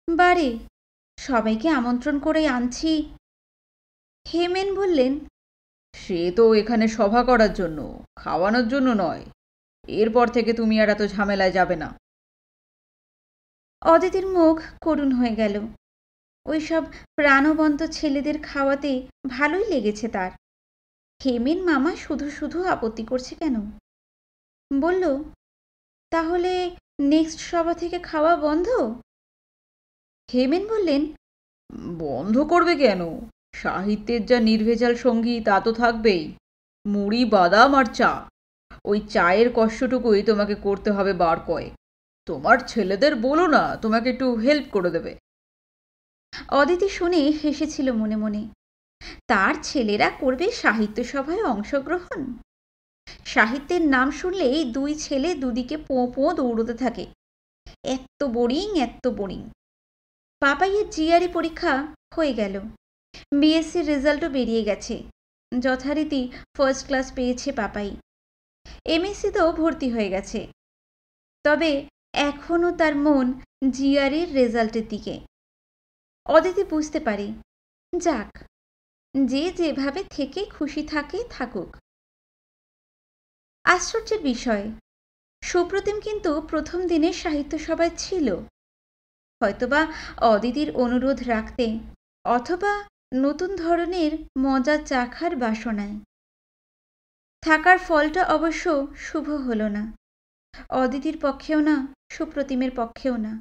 বারে, সবাইকে আমন্ত্রণ করে আনছি। হেমেন বললেন, সে তো এখানে সভা করার জন্য, খাওয়ানোর জন্য নয়। এরপর থেকে তুমি আর এত ঝামেলায় যাবে না। অদিতির মুখ করুণ হয়ে গেল। ওইসব প্রাণবন্ত ছেলেদের খাওয়াতে ভালোই লেগেছে তার। হেমেন মামা শুধু শুধু আপত্তি করছে কেন? বলল, তাহলে নেক্সট সভা থেকে খাওয়া বন্ধ? হেমেন বললেন, বন্ধ করবে কেন? সাহিত্যের যা নির্ভেজাল সঙ্গী তা তো থাকবেই। মুড়ি, বাদাম আর চা। ওই চায়ের কষ্টটুকুই তোমাকে করতে হবে বার কয়েক। তোমার ছেলেদের বলো না তোমাকে একটু হেল্প করে দেবে। অদিতি শুনে হেসেছিল মনে মনে। তার ছেলেরা করবে সাহিত্য সভায় অংশগ্রহণ? সাহিত্যের নাম শুনলেই 2 ছেলে দুদিকে পোঁ পোঁ দৌড়তে থাকে। এত বোরিং, এত বোরিং। পাপাইয়ের জিআরই পরীক্ষা হয়ে গেল। বিএসসির রেজাল্টও বেরিয়ে গেছে। যথারীতি ফার্স্ট ক্লাস পেয়েছে পাপাই। এমএসসিতেও ভর্তি হয়ে গেছে। তবে এখনও তার মন জিআরইর রেজাল্টের দিকে। অদিতি বুঝতে পারে, যাক, যে যেভাবে থেকে খুশি থাকে থাকুক। আশ্চর্যের বিষয়, সুপ্রতিম কিন্তু প্রথম দিনের সাহিত্য সভায় ছিল। হয়তোবা অদিতির অনুরোধ রাখতে, অথবা নতুন ধরনের মজা চাখার বাসনায়। থাকার ফলটা অবশ্য শুভ হলো না। অদিতির পক্ষেও না, সুপ্রতিমের পক্ষেও না।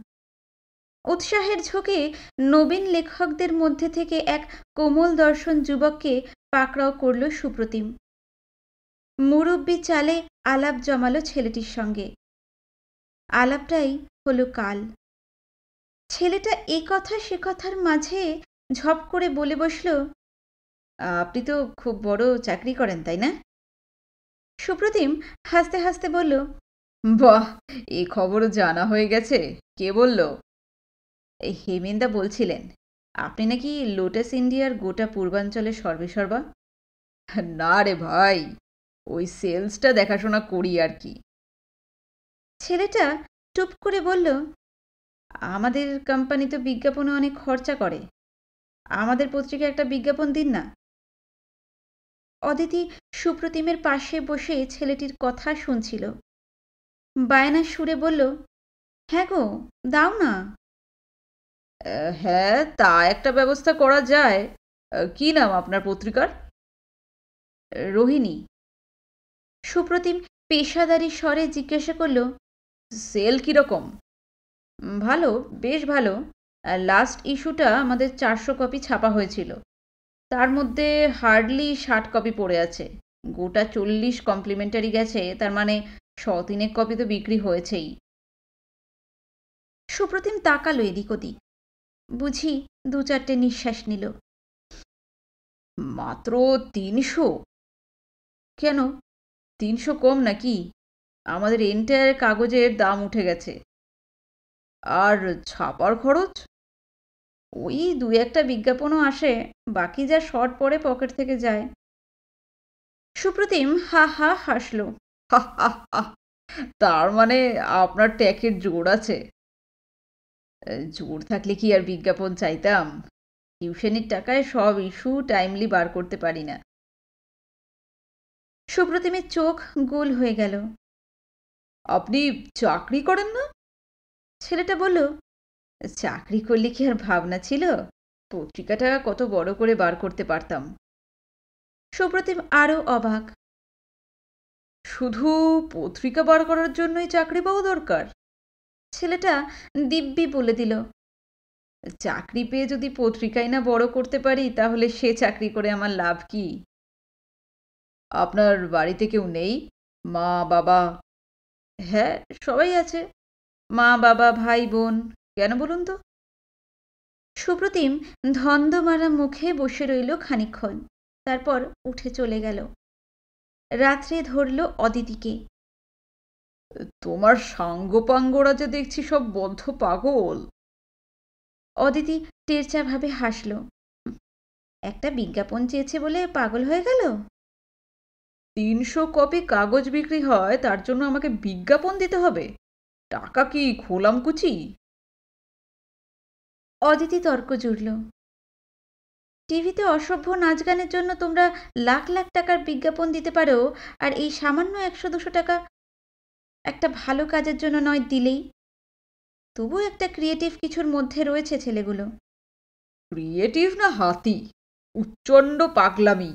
উৎসাহের ঝোঁকে নবীন লেখকদের মধ্যে থেকে এক কোমল দর্শন যুবককে পাকড়াও করল সুপ্রতিম। মুরব্বি চালে আলাপ জমালো ছেলেটির সঙ্গে। আলাপটাই হলো কাল। ছেলেটা এ কথা সে কথার মাঝে ঝপ করে বলে বসল, আপনি তো খুব বড় চাকরি করেন, তাই না? সুপ্রতিম হাসতে হাসতে বলল, বাহ, এই খবরও জানা হয়ে গেছে। কে বলল? এই হেমেন্দা বলছিলেন আপনি নাকি লোটাস ইন্ডিয়ার গোটা পূর্বাঞ্চলে সর্বেসর্বা। না রে ভাই, ওই সেলসটা দেখাশোনা করি আর কি। ছেলেটা টুপ করে বলল, আমাদের কোম্পানি তো বিজ্ঞাপনে অনেক খরচা করে। আমাদের পত্রিকায় একটা বিজ্ঞাপন দিন না। অদিতি সুপ্রতিমের পাশে বসে ছেলেটির কথা শুনছিল। বায়নার সুরে বলল, হ্যাঁ গো, দাও না। হ্যাঁ, তা একটা ব্যবস্থা করা যায়। কি নাম আপনার পত্রিকার? রোহিণী। সুপ্রতিম পেশাদারি স্বরে জিজ্ঞাসা করল, সেল কীরকম? ভালো, বেশ ভালো। লাস্ট ইস্যুটা আমাদের 400 কপি ছাপা হয়েছিল। তার মধ্যে হার্ডলি 60 কপি পড়ে আছে। গোটা 40 কমপ্লিমেন্টারি গেছে, তার মানে 100-3 কপি তো বিক্রি হয়েছেই। সুপ্রতিম তাকালো এদিক ওদিক, বুঝি 2-4টে নিঃশ্বাস নিল। মাত্র 300? কেন, 300 কম নাকি? আমাদের এন্টায়ার কাগজের দাম উঠে গেছে। আর ছাপার খরচ? ওই 2-1টা বিজ্ঞাপনও আসে, বাকি যা শর্ট পড়ে পকেট থেকে যায়। সুপ্রতিম হা হা হাসল। তার মানে আপনার ট্যাকের জোর আছে? জোর থাকলে কি আর বিজ্ঞাপন চাইতাম? টিউশনির টাকায় সব ইস্যু টাইমলি বার করতে পারি না। সুপ্রতিমের চোখ গোল হয়ে গেল। আপনি চাকরি করেন না? ছেলেটা বলল, চাকরি করলে কি আর ভাবনা ছিল? পত্রিকাটা কত বড় করে বার করতে পারতাম। সুপ্রতিম আরও অবাক। শুধু পত্রিকা বার করার জন্যই চাকরি পাওয়া দরকার? ছেলেটা দিব্যি বলে দিল, চাকরি পেয়ে যদি পত্রিকাই না বড় করতে পারি তাহলে সে চাকরি করে আমার লাভ কি? আপনার বাড়িতে কেউ নেই? মা বাবা? হ্যাঁ, সবাই আছে। মা বাবা ভাই বোন। কেন বলুন তো? সুপ্রতিম ধন্দ মারা মুখে বসে রইল খানিকক্ষণ, তারপর উঠে চলে গেল। রাত্রে ধরল অদিতিকে। তোমার সাঙ্গপাঙ্গরা যে দেখছি সব বদ্ধ পাগল। অদিতি টেরচাভাবে হাসল। একটা বিজ্ঞাপন চেয়েছে বলে পাগল হয়ে গেল? 300 কপি কাগজ বিক্রি হয়, তার জন্য আমাকে বিজ্ঞাপন দিতে হবে? টাকা কি খোলাম কুচি? অদিতি তর্ক জুড়ল। টিভিতে অসভ্য নাচ গানের জন্য তোমরা লাখ লাখ টাকার বিজ্ঞাপন দিতে পারো, আর এই সামান্য 100-200 টাকা একটা ভালো কাজের জন্য নয় দিলেই? তবু একটা ক্রিয়েটিভ কিছুর মধ্যে রয়েছে ছেলেগুলো। ক্রিয়েটিভ না হাতি? উচ্চণ্ড পাগলামি।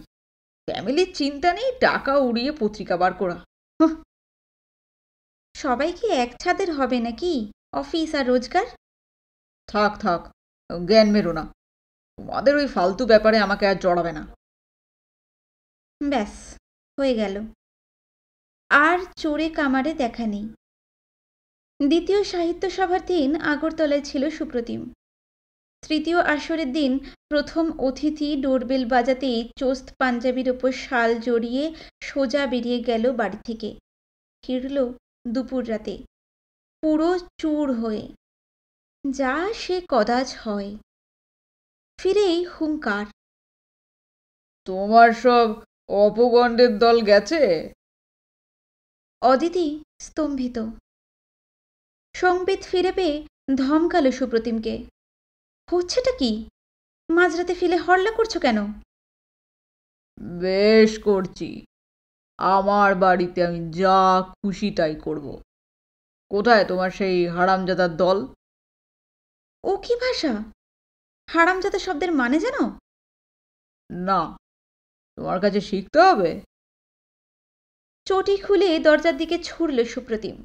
ফ্যামিলির চিন্তা নেই, টাকা উড়িয়ে পত্রিকা বার করা। সবাই কি এক ছাদের হবে নাকি? অফিস আর রোজগার। থাক থাক, জ্ঞান মেরো না। তোমাদের ওই ফালতু ব্যাপারে আমাকে আর জড়াবে না। ব্যাস, হয়ে গেল। আর চোরে কামারে দেখা নেই। দ্বিতীয় সাহিত্য সভার দিন আগরতলায় ছিল সুপ্রতিম। তৃতীয় আসরের দিন প্রথম অতিথি ডোরবেল বাজাতেই চোস্ত পাঞ্জাবির ওপর শাল জড়িয়ে সোজা বেরিয়ে গেল বাড়ি থেকে। ফিরল দুপুর রাতে, পুরো চুর হয়ে, যা সে কদাচ হয়। ফিরেই হুঙ্কার, তোমার সব অপগণ্ডের দল গেছে? অদিতি স্তম্ভিত। সংবিত ফিরে পেয়ে ধমকালো সুপ্রতিমকে। হচ্ছেটা কি? মাঝরাতে ফিরে হল্লা করছো কেন? বেশ করছি, আমার বাড়িতে আমি যা খুশি তাই করব। কোথায় তোমার সেই হারামজাদার দল? ও কি ভাষা? হারামজাদা শব্দের মানে জানো? না, তোমার কাছে শিখতে হবে। চটি খুলে দরজার দিকে ছুড়ল সুপ্রতিম।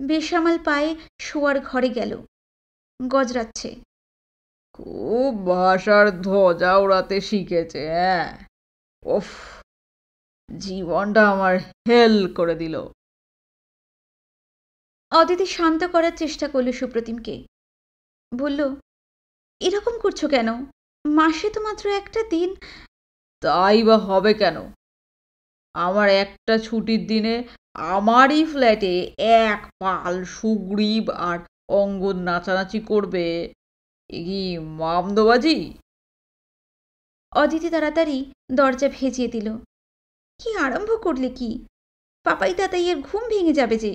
বেসামাল পায়ে শোয়ার ঘরে গেল। গজরাচ্ছে। খুব ভাষার ধ্বজা ওড়াতে শিখেছে, হ্যাঁ। ওফ, জীবনটা আমার হেল করে দিল। অদিতি শান্ত করার চেষ্টা করল সুপ্রতিমকে। বলল, এরকম করছো কেন? মাসে তো মাত্র একটা দিন। তাই বা হবে কেন? আমার একটা ছুটির দিনে আমারই ফ্ল্যাটে এক পাল সুগ্রীব আর অঙ্গদ নাচানাচি করবে, এ কি মামদোবাজি? অদিতি তাড়াতাড়ি দরজা ভেজিয়ে দিল। কি আরম্ভ করলে কি? পাপাই তাতাইয়ের ঘুম ভেঙে যাবে যে।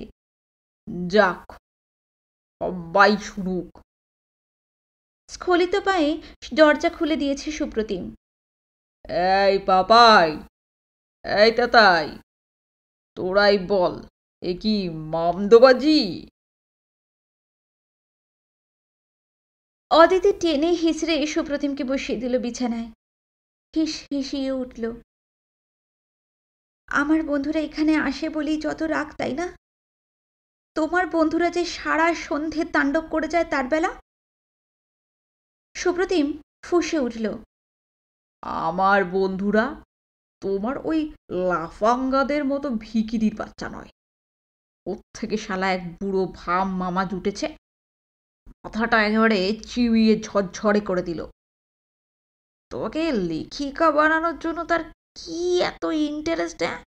যাক, সবাই শুনুক। স্খলিত পায়ে দরজা খুলে দিয়েছে সুপ্রতিম। এই পাপাই, এই তাতাই, তোরাই বল, এ কি মামদোবাজি? অদিতি টেনে হিঁচড়ে সুপ্রতিমকে বসিয়ে দিল বিছানায়। হিস হিসিয়ে উঠল। আমার বন্ধুরা এখানে আসে বলেই যত রাগ, তাই না? তোমার বন্ধুরা যে সারা সন্ধে তাণ্ডব করে যায় তার বেলা। সুপ্রতিম ফুঁসে উঠল। আমার বন্ধুরা তোমার ওই লাফাঙ্গাদের মতো ভিকিরির বাচ্চা নয়। ওর থেকে শালা এক বুড়ো ভাম মামা জুটেছে, মাথাটা একেবারে চিবিয়ে ঝরঝরে করে দিল। তোকে লেখিকা বানানোর জন্য তার কি এত ইন্টারেস্ট? হ্যাঁ,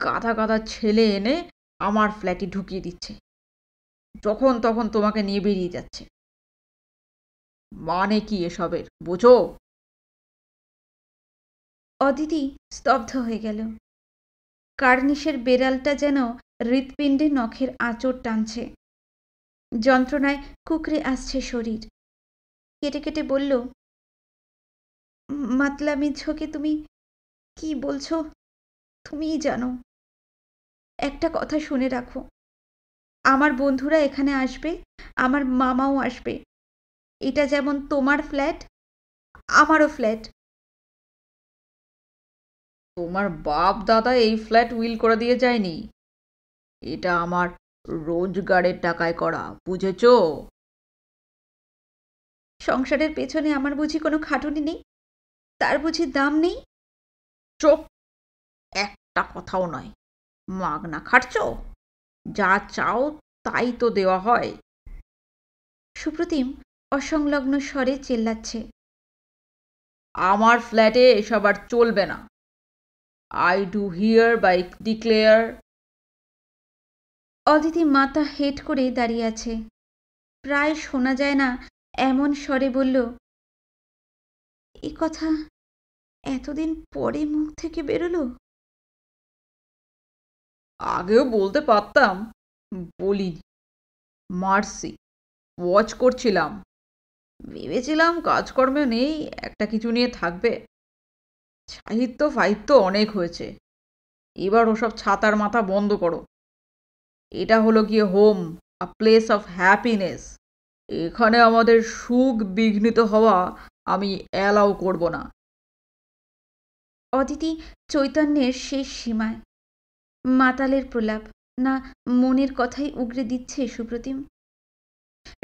গাধা গাধা ছেলে এনে আমার ফ্ল্যাটে ঢুকিয়ে দিচ্ছে, যখন তখন তোমাকে নিয়ে বেরিয়ে যাচ্ছে। মানে কি এসবের, বোঝো? অদিতি স্তব্ধ হয়ে গেল। কার্নিশের বেড়ালটা যেন হৃৎপিণ্ডে নখের আঁচড় টানছে। যন্ত্রণায় কুকড়ে আসছে শরীর। কেটে কেটে বলল, মাতলামি ঝোঁকে তুমি কি বলছো তুমিই জানো। একটা কথা শুনে রাখো, আমার বন্ধুরা এখানে আসবে, আমার মামাও আসবে। এটা যেমন তোমার ফ্ল্যাট, আমারও ফ্ল্যাট। তোমার বাপ দাদা এই ফ্ল্যাট উইল করে দিয়ে যায়নি, এটা আমার রোজগারের টাকায় করা, বুঝেছ? সংসারের পেছনে আমার বুঝি কোনো খাটুনি নেই? তার বুঝি দাম নেই? চোপ, একটা কথাও নয়। মাগনা খাটছ, যা চাও তাই তো দেওয়া হয়। সুপ্রতিম অসংলগ্ন স্বরে চেল্লাচ্ছে, আমার ফ্ল্যাটে এসব আর চলবে না। I do hereby declare. Aditi মাথা হেট করে দাঁড়িয়ে আছে। প্রায় শোনা যায় না এমন স্বরে বলল, এ কথা এতদিন পরে মুখ থেকে বেরোলো? আগেও বলতে পারতাম, বলিনি। মার্সি, ওয়াচ করছিলাম, ভেবেছিলাম কাজকর্মে নেই, একটা কিছু নিয়ে থাকবে। সাহিত্য ফাহিত্য অনেক হয়েছে, এবার ওসব ছাতার মাথা বন্ধ করো। এটা হলো গিয়ে home, a place of happiness. এখানে আমাদের সুখ বিঘ্নিত হওয়া আমি অ্যালাউ করব না। অদিতি চৈতন্যের শেষ সীমায়। মাতালের প্রলাপ না মনের কথাই উগরে দিচ্ছে সুপ্রতিম।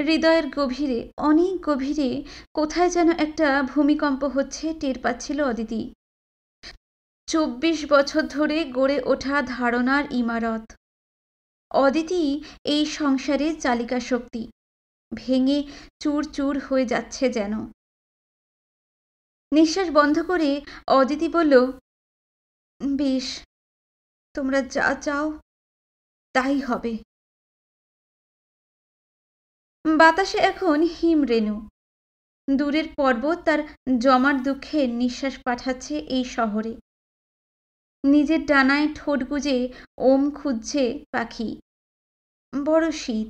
হৃদয়ের গভীরে, অনেক গভীরে কোথায় যেন একটা ভূমিকম্প হচ্ছে টের পাচ্ছিল অদিতি। 24 বছর ধরে গড়ে ওঠা ধারণার ইমারত। অদিতি এই সংসারে চালিকা শক্তি, ভেঙে চুর চুর হয়ে যাচ্ছে যেন। নিঃশ্বাস বন্ধ করে অদিতি বলল, বেশ, তোমরা যা চাও তাই হবে। বাতাসে এখন হিমরেণু। দূরের পর্বত তার জমাট দুঃখে নিঃশ্বাস পাঠাচ্ছে এই শহরে। নিজের ডানায় ঠোঁট গুজে ওম খুঁজছে পাখি। বড় শীত,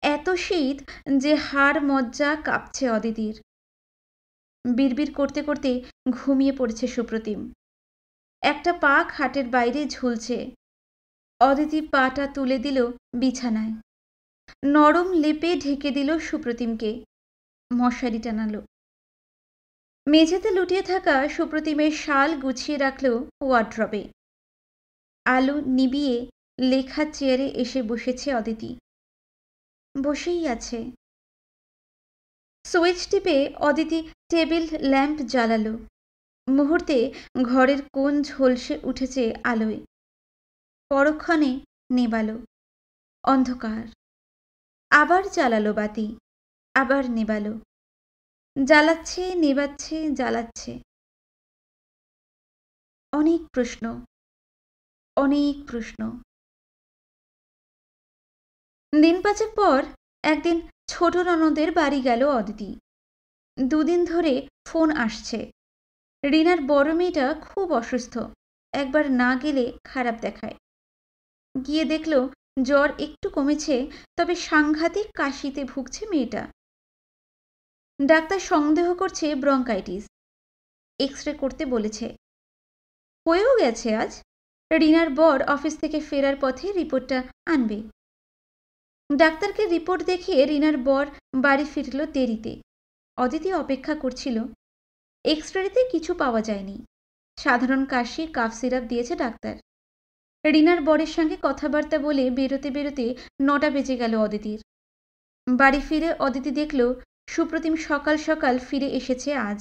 এত শীত যে হাড় মজ্জা কাঁপছে অদিতির। বিড়বিড় করতে করতে ঘুমিয়ে পড়েছে সুপ্রতিম। একটা পা খাটের বাইরে ঝুলছে। অদিতি পাটা তুলে দিল বিছানায়, নরম লেপে ঢেকে দিল সুপ্রতিমকে, মশারি টানালো। মেঝেতে লুটিয়ে থাকা সুপ্রতিমের শাল গুছিয়ে রাখল ওয়ার্ড্রবে। আলো নিবিয়ে লেখা চেয়ারে এসে বসেছে অদিতি। বসেই আছে। সুইচ টিপে অদিতি টেবিল ল্যাম্প জ্বালালো। মুহূর্তে ঘরের কোণ ঝলসে উঠেছে আলোয়। পরক্ষণে নেবালো। অন্ধকার। আবার জ্বালালো বাতি, আবার নেবালো। জ্বালাচ্ছে, নেবাচ্ছে, জ্বালাচ্ছে। অনেক প্রশ্ন, অনেক প্রশ্ন। দিন পাঁচেক পর একদিন ছোট ননদের বাড়ি গেল অদিতি। দুদিন ধরে ফোন আসছে। রিনার বড় মেয়েটা খুব অসুস্থ, একবার না গেলে খারাপ দেখায়। গিয়ে দেখল জ্বর একটু কমেছে, তবে সাংঘাতিক কাশিতে ভুগছে মেয়েটা। ডাক্তার সন্দেহ করছে ব্রঙ্কাইটিস। এক্স-রে করতে বলেছে। হয়েও গেছে আজ। রিনার বর অফিস থেকে ফেরার পথে রিপোর্টটা আনবে। ডাক্তারকে রিপোর্ট দেখিয়ে রিনার বর বাড়ি ফিরল দেরিতে। অদিতি অপেক্ষা করছিল। এক্স-রেতে কিছু পাওয়া যায়নি। সাধারণ কাশি, কাফ সিরাপ দিয়েছে ডাক্তার। রিনার বরের সঙ্গে কথাবার্তা বলে বেরোতে বেরোতে 9টা বেজে গেল অদিতির। বাড়ি ফিরে অদিতি দেখল সুপ্রতিম সকাল সকাল ফিরে এসেছে আজ।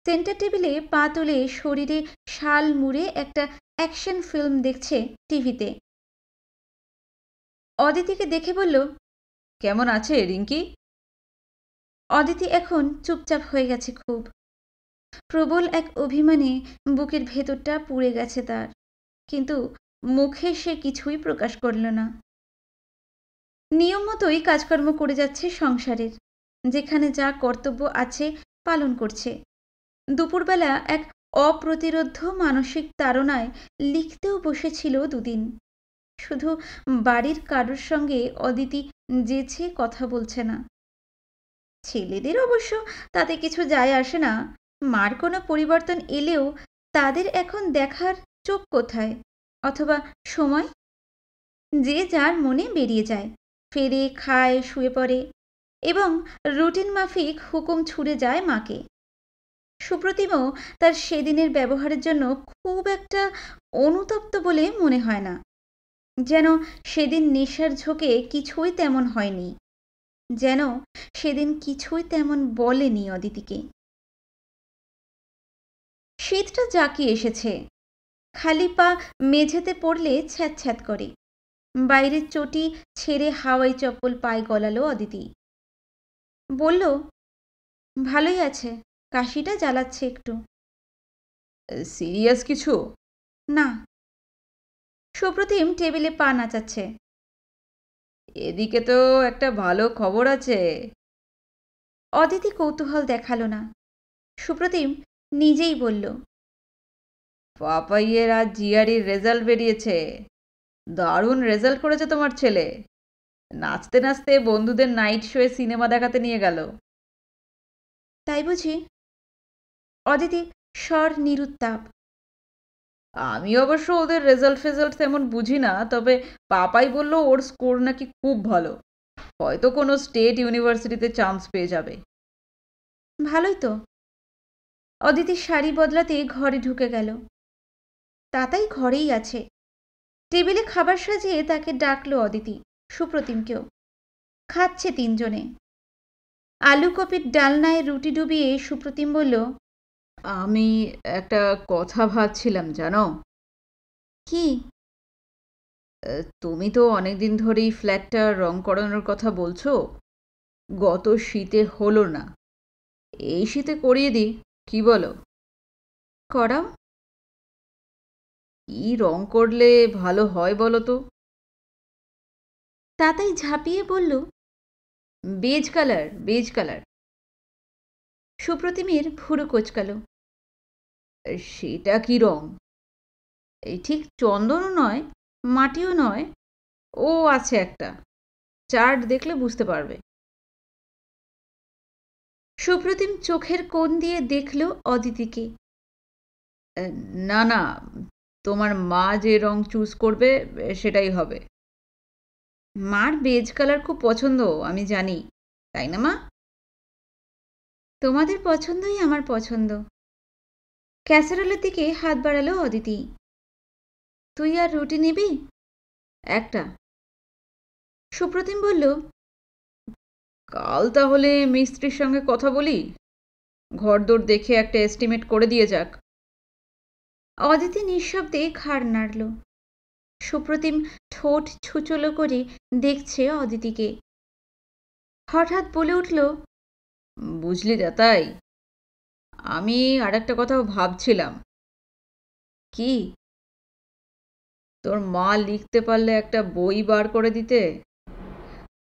সেন্টার টেবিলে পা তুলে শরীরে শাল মুড়ে একটা অ্যাকশন ফিল্ম দেখছে টিভিতে। অদিতিকে দেখে বলল, কেমন আছে রিঙ্কি? অদিতি এখন চুপচাপ হয়ে গেছে খুব। প্রবল এক অভিমানে বুকের ভেতরটা পুড়ে গেছে তার, কিন্তু মুখে সে কিছুই প্রকাশ করল না। নিয়ম মতোই কাজকর্ম করে যাচ্ছে সংসারের, যেখানে যা কর্তব্য আছে পালন করছে। দুপুরবেলা এক অপ্রতিরোধ্য মানসিক তাড়নায় লিখতেও বসেছিল দুদিন। শুধু বাড়ির কারোর সঙ্গে অদিতি যেছে কথা বলছে না। ছেলেদের অবশ্য তাতে কিছু যায় আসে না। মার কোনো পরিবর্তন এলেও তাদের এখন দেখার চোখ কোথায়, অথবা সময়। যে যার মনে বেরিয়ে যায়, ফেরে, খায়, শুয়ে পড়ে এবং রুটিন মাফিক হুকুম ছুড়ে যায় মাকে। সুপ্রতিমও তার সেদিনের ব্যবহারের জন্য খুব একটা অনুতপ্ত বলে মনে হয় না। যেন সেদিন নেশার ঝোঁকে কিছুই তেমন হয়নি, যেন সেদিন কিছুই তেমন বলেনি অদিতিকে। শীতটা জাঁকিয়ে এসেছে। খালি পা মেঝেতে পড়লে ছ্যাঁত করে। বাইরের চটি ছেড়ে হাওয়াই চপ্পল পায়ে গলালো অদিতি। বলল, ভালোই আছে, কাশিটা জ্বালাচ্ছে একটু। সিরিয়াস কিছু? না। সুপ্রতিম টেবিলে পা নাচাচ্ছে। এদিকে তো একটা ভালো খবর আছে। অদিতি কৌতূহল দেখালো না। সুপ্রতিম নিজেই বলল, পাপাইয়ের আজ জিআরইর রেজাল্ট বেরিয়েছে। দারুণ রেজাল্ট করেছে তোমার ছেলে। নাচতে নাচতে বন্ধুদের নাইট শোয়ে সিনেমা দেখাতে নিয়ে গেল। তাই বুঝি? অদিতি স্বর নিরুত্তাপ। আমি অবশ্য ওদের রেজাল্ট তেমন বুঝি না, তবে পাপাই বলল ওর স্কোর নাকি খুব ভালো, হয়তো কোনো স্টেট ইউনিভার্সিটিতে চান্স পেয়ে যাবে। ভালোই তো। অদিতি শাড়ি বদলাতে ঘরে ঢুকে গেল। তাতাই ঘরেই আছে। টেবিলে খাবার সাজিয়ে তাকে ডাকলো অদিতি, সুপ্রতিমকেও। খাচ্ছে তিনজনে। আলু কপির ডালনায় রুটি ডুবিয়ে সুপ্রতিম বলল, আমি একটা কথা ভাবছিলাম জানো। কি? তুমি তো অনেকদিন ধরেই ফ্ল্যাটটা রং করানোর কথা বলছো। গত শীতে হলো না, এই শীতে করিয়ে দিই, কি বলো? করাও। কি রং করলে ভালো হয় বলো তো? তাতাই ঝাঁপিয়ে বলল, বেজ কালার। সুপ্রতিমের ভুরু কোচকালো। সেটা কি রং? এই ঠিক চন্দনও নয়, মাটিও নয়, ও আছে একটা, চার্ট দেখলে বুঝতে পারবে। সুপ্রতিম চোখের কোণ দিয়ে দেখল অদিতিকে। না না, তোমার মা যে রং চুজ করবে সেটাই হবে। মার বেজ কালার খুব পছন্দ, আমি জানি, তাই না মা? তোমাদের পছন্দই আমার পছন্দ। ক্যাসারোলের দিকে হাত বাড়ালো অদিতি। তুই আর রুটি নিবি? একটা। সুপ্রতিম বলল, কাল তাহলে মিস্ত্রির সঙ্গে কথা বলি, ঘরদোর দেখে একটা এস্টিমেট করে দিয়ে যাক। অদিতি নিঃশব্দে ঘাড় নাড়ল। সুপ্রতিম ঠোঁট ছুচলো করে দেখছে অদিতিকে। হঠাৎ বলে উঠল, বুঝলি তাই, আমি আর একটা কথাও ভাবছিলাম। কি? তোর মা লিখতে পারলে একটা বই বার করে দিতে।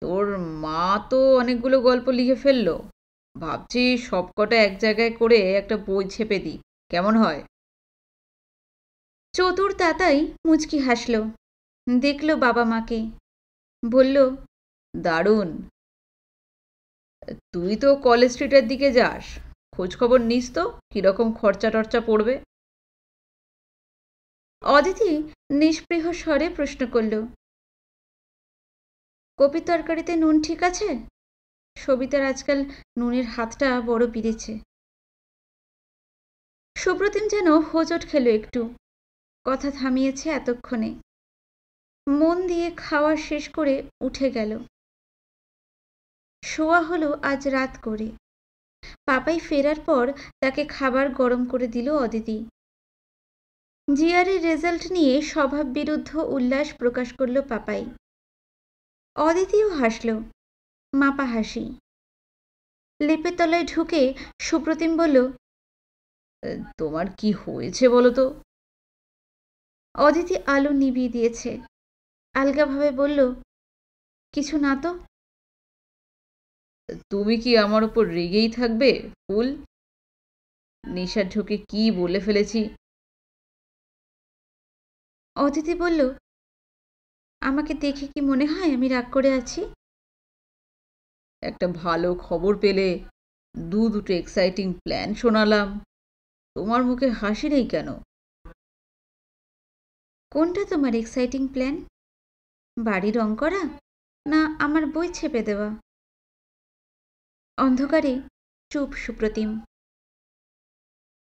তোর মা তো অনেকগুলো গল্প লিখে ফেললো, ভাবছি সবকটা এক জায়গায় করে একটা বই ছেপে দিই, কেমন হয়? চতুর তাতাই মুচকি হাসল। দেখল বাবা মাকে। বলল, দারুণ। তুই তো কলেজ স্ট্রিটের দিকে যাস, খোঁজখবর নিস তো কীরকম খরচা টরচা পড়বে। অদিতি নিস্পৃহ স্বরে প্রশ্ন করল, কপির তরকারিতে নুন ঠিক আছে? সবিতার আজকাল নুনের হাতটা বড় পিড়েছে। সুপ্রতিম যেন হোঁচট খেল একটু। কথা থামিয়েছে এতক্ষণে। মন দিয়ে খাওয়া শেষ করে উঠে গেল। শোয়া হলো আজ রাত করে। পাপাই ফেরার পর তাকে খাবার গরম করে দিল অদিতি। জিআরের রেজাল্ট নিয়ে স্বভাব বিরুদ্ধ উল্লাস প্রকাশ করল পাপাই। অদিতিও হাসল, মাপা হাসি। লেপের তলায় ঢুকে সুপ্রতিম বলল, তোমার কি হয়েছে বলো তো? অদিতি আলো নিভিয়ে দিয়েছে। আলগাভাবে বলল, কিছু না তো। তুমি কি আমার উপর রেগেই থাকবে ফুল? নেশার ঢোকে কি বলে ফেলেছি। অদিতি বলল, আমাকে দেখে কি মনে হয় আমি রাগ করে আছি? একটা ভালো খবর পেলে, দুটো এক্সাইটিং প্ল্যান শোনালাম, তোমার মুখে হাসি নেই কেন? কোনটা তোমার এক্সাইটিং প্ল্যান? বাড়ি রং করা, না আমার বই ছেপে দেওয়া? অন্ধকারে চুপ সুপ্রতিম।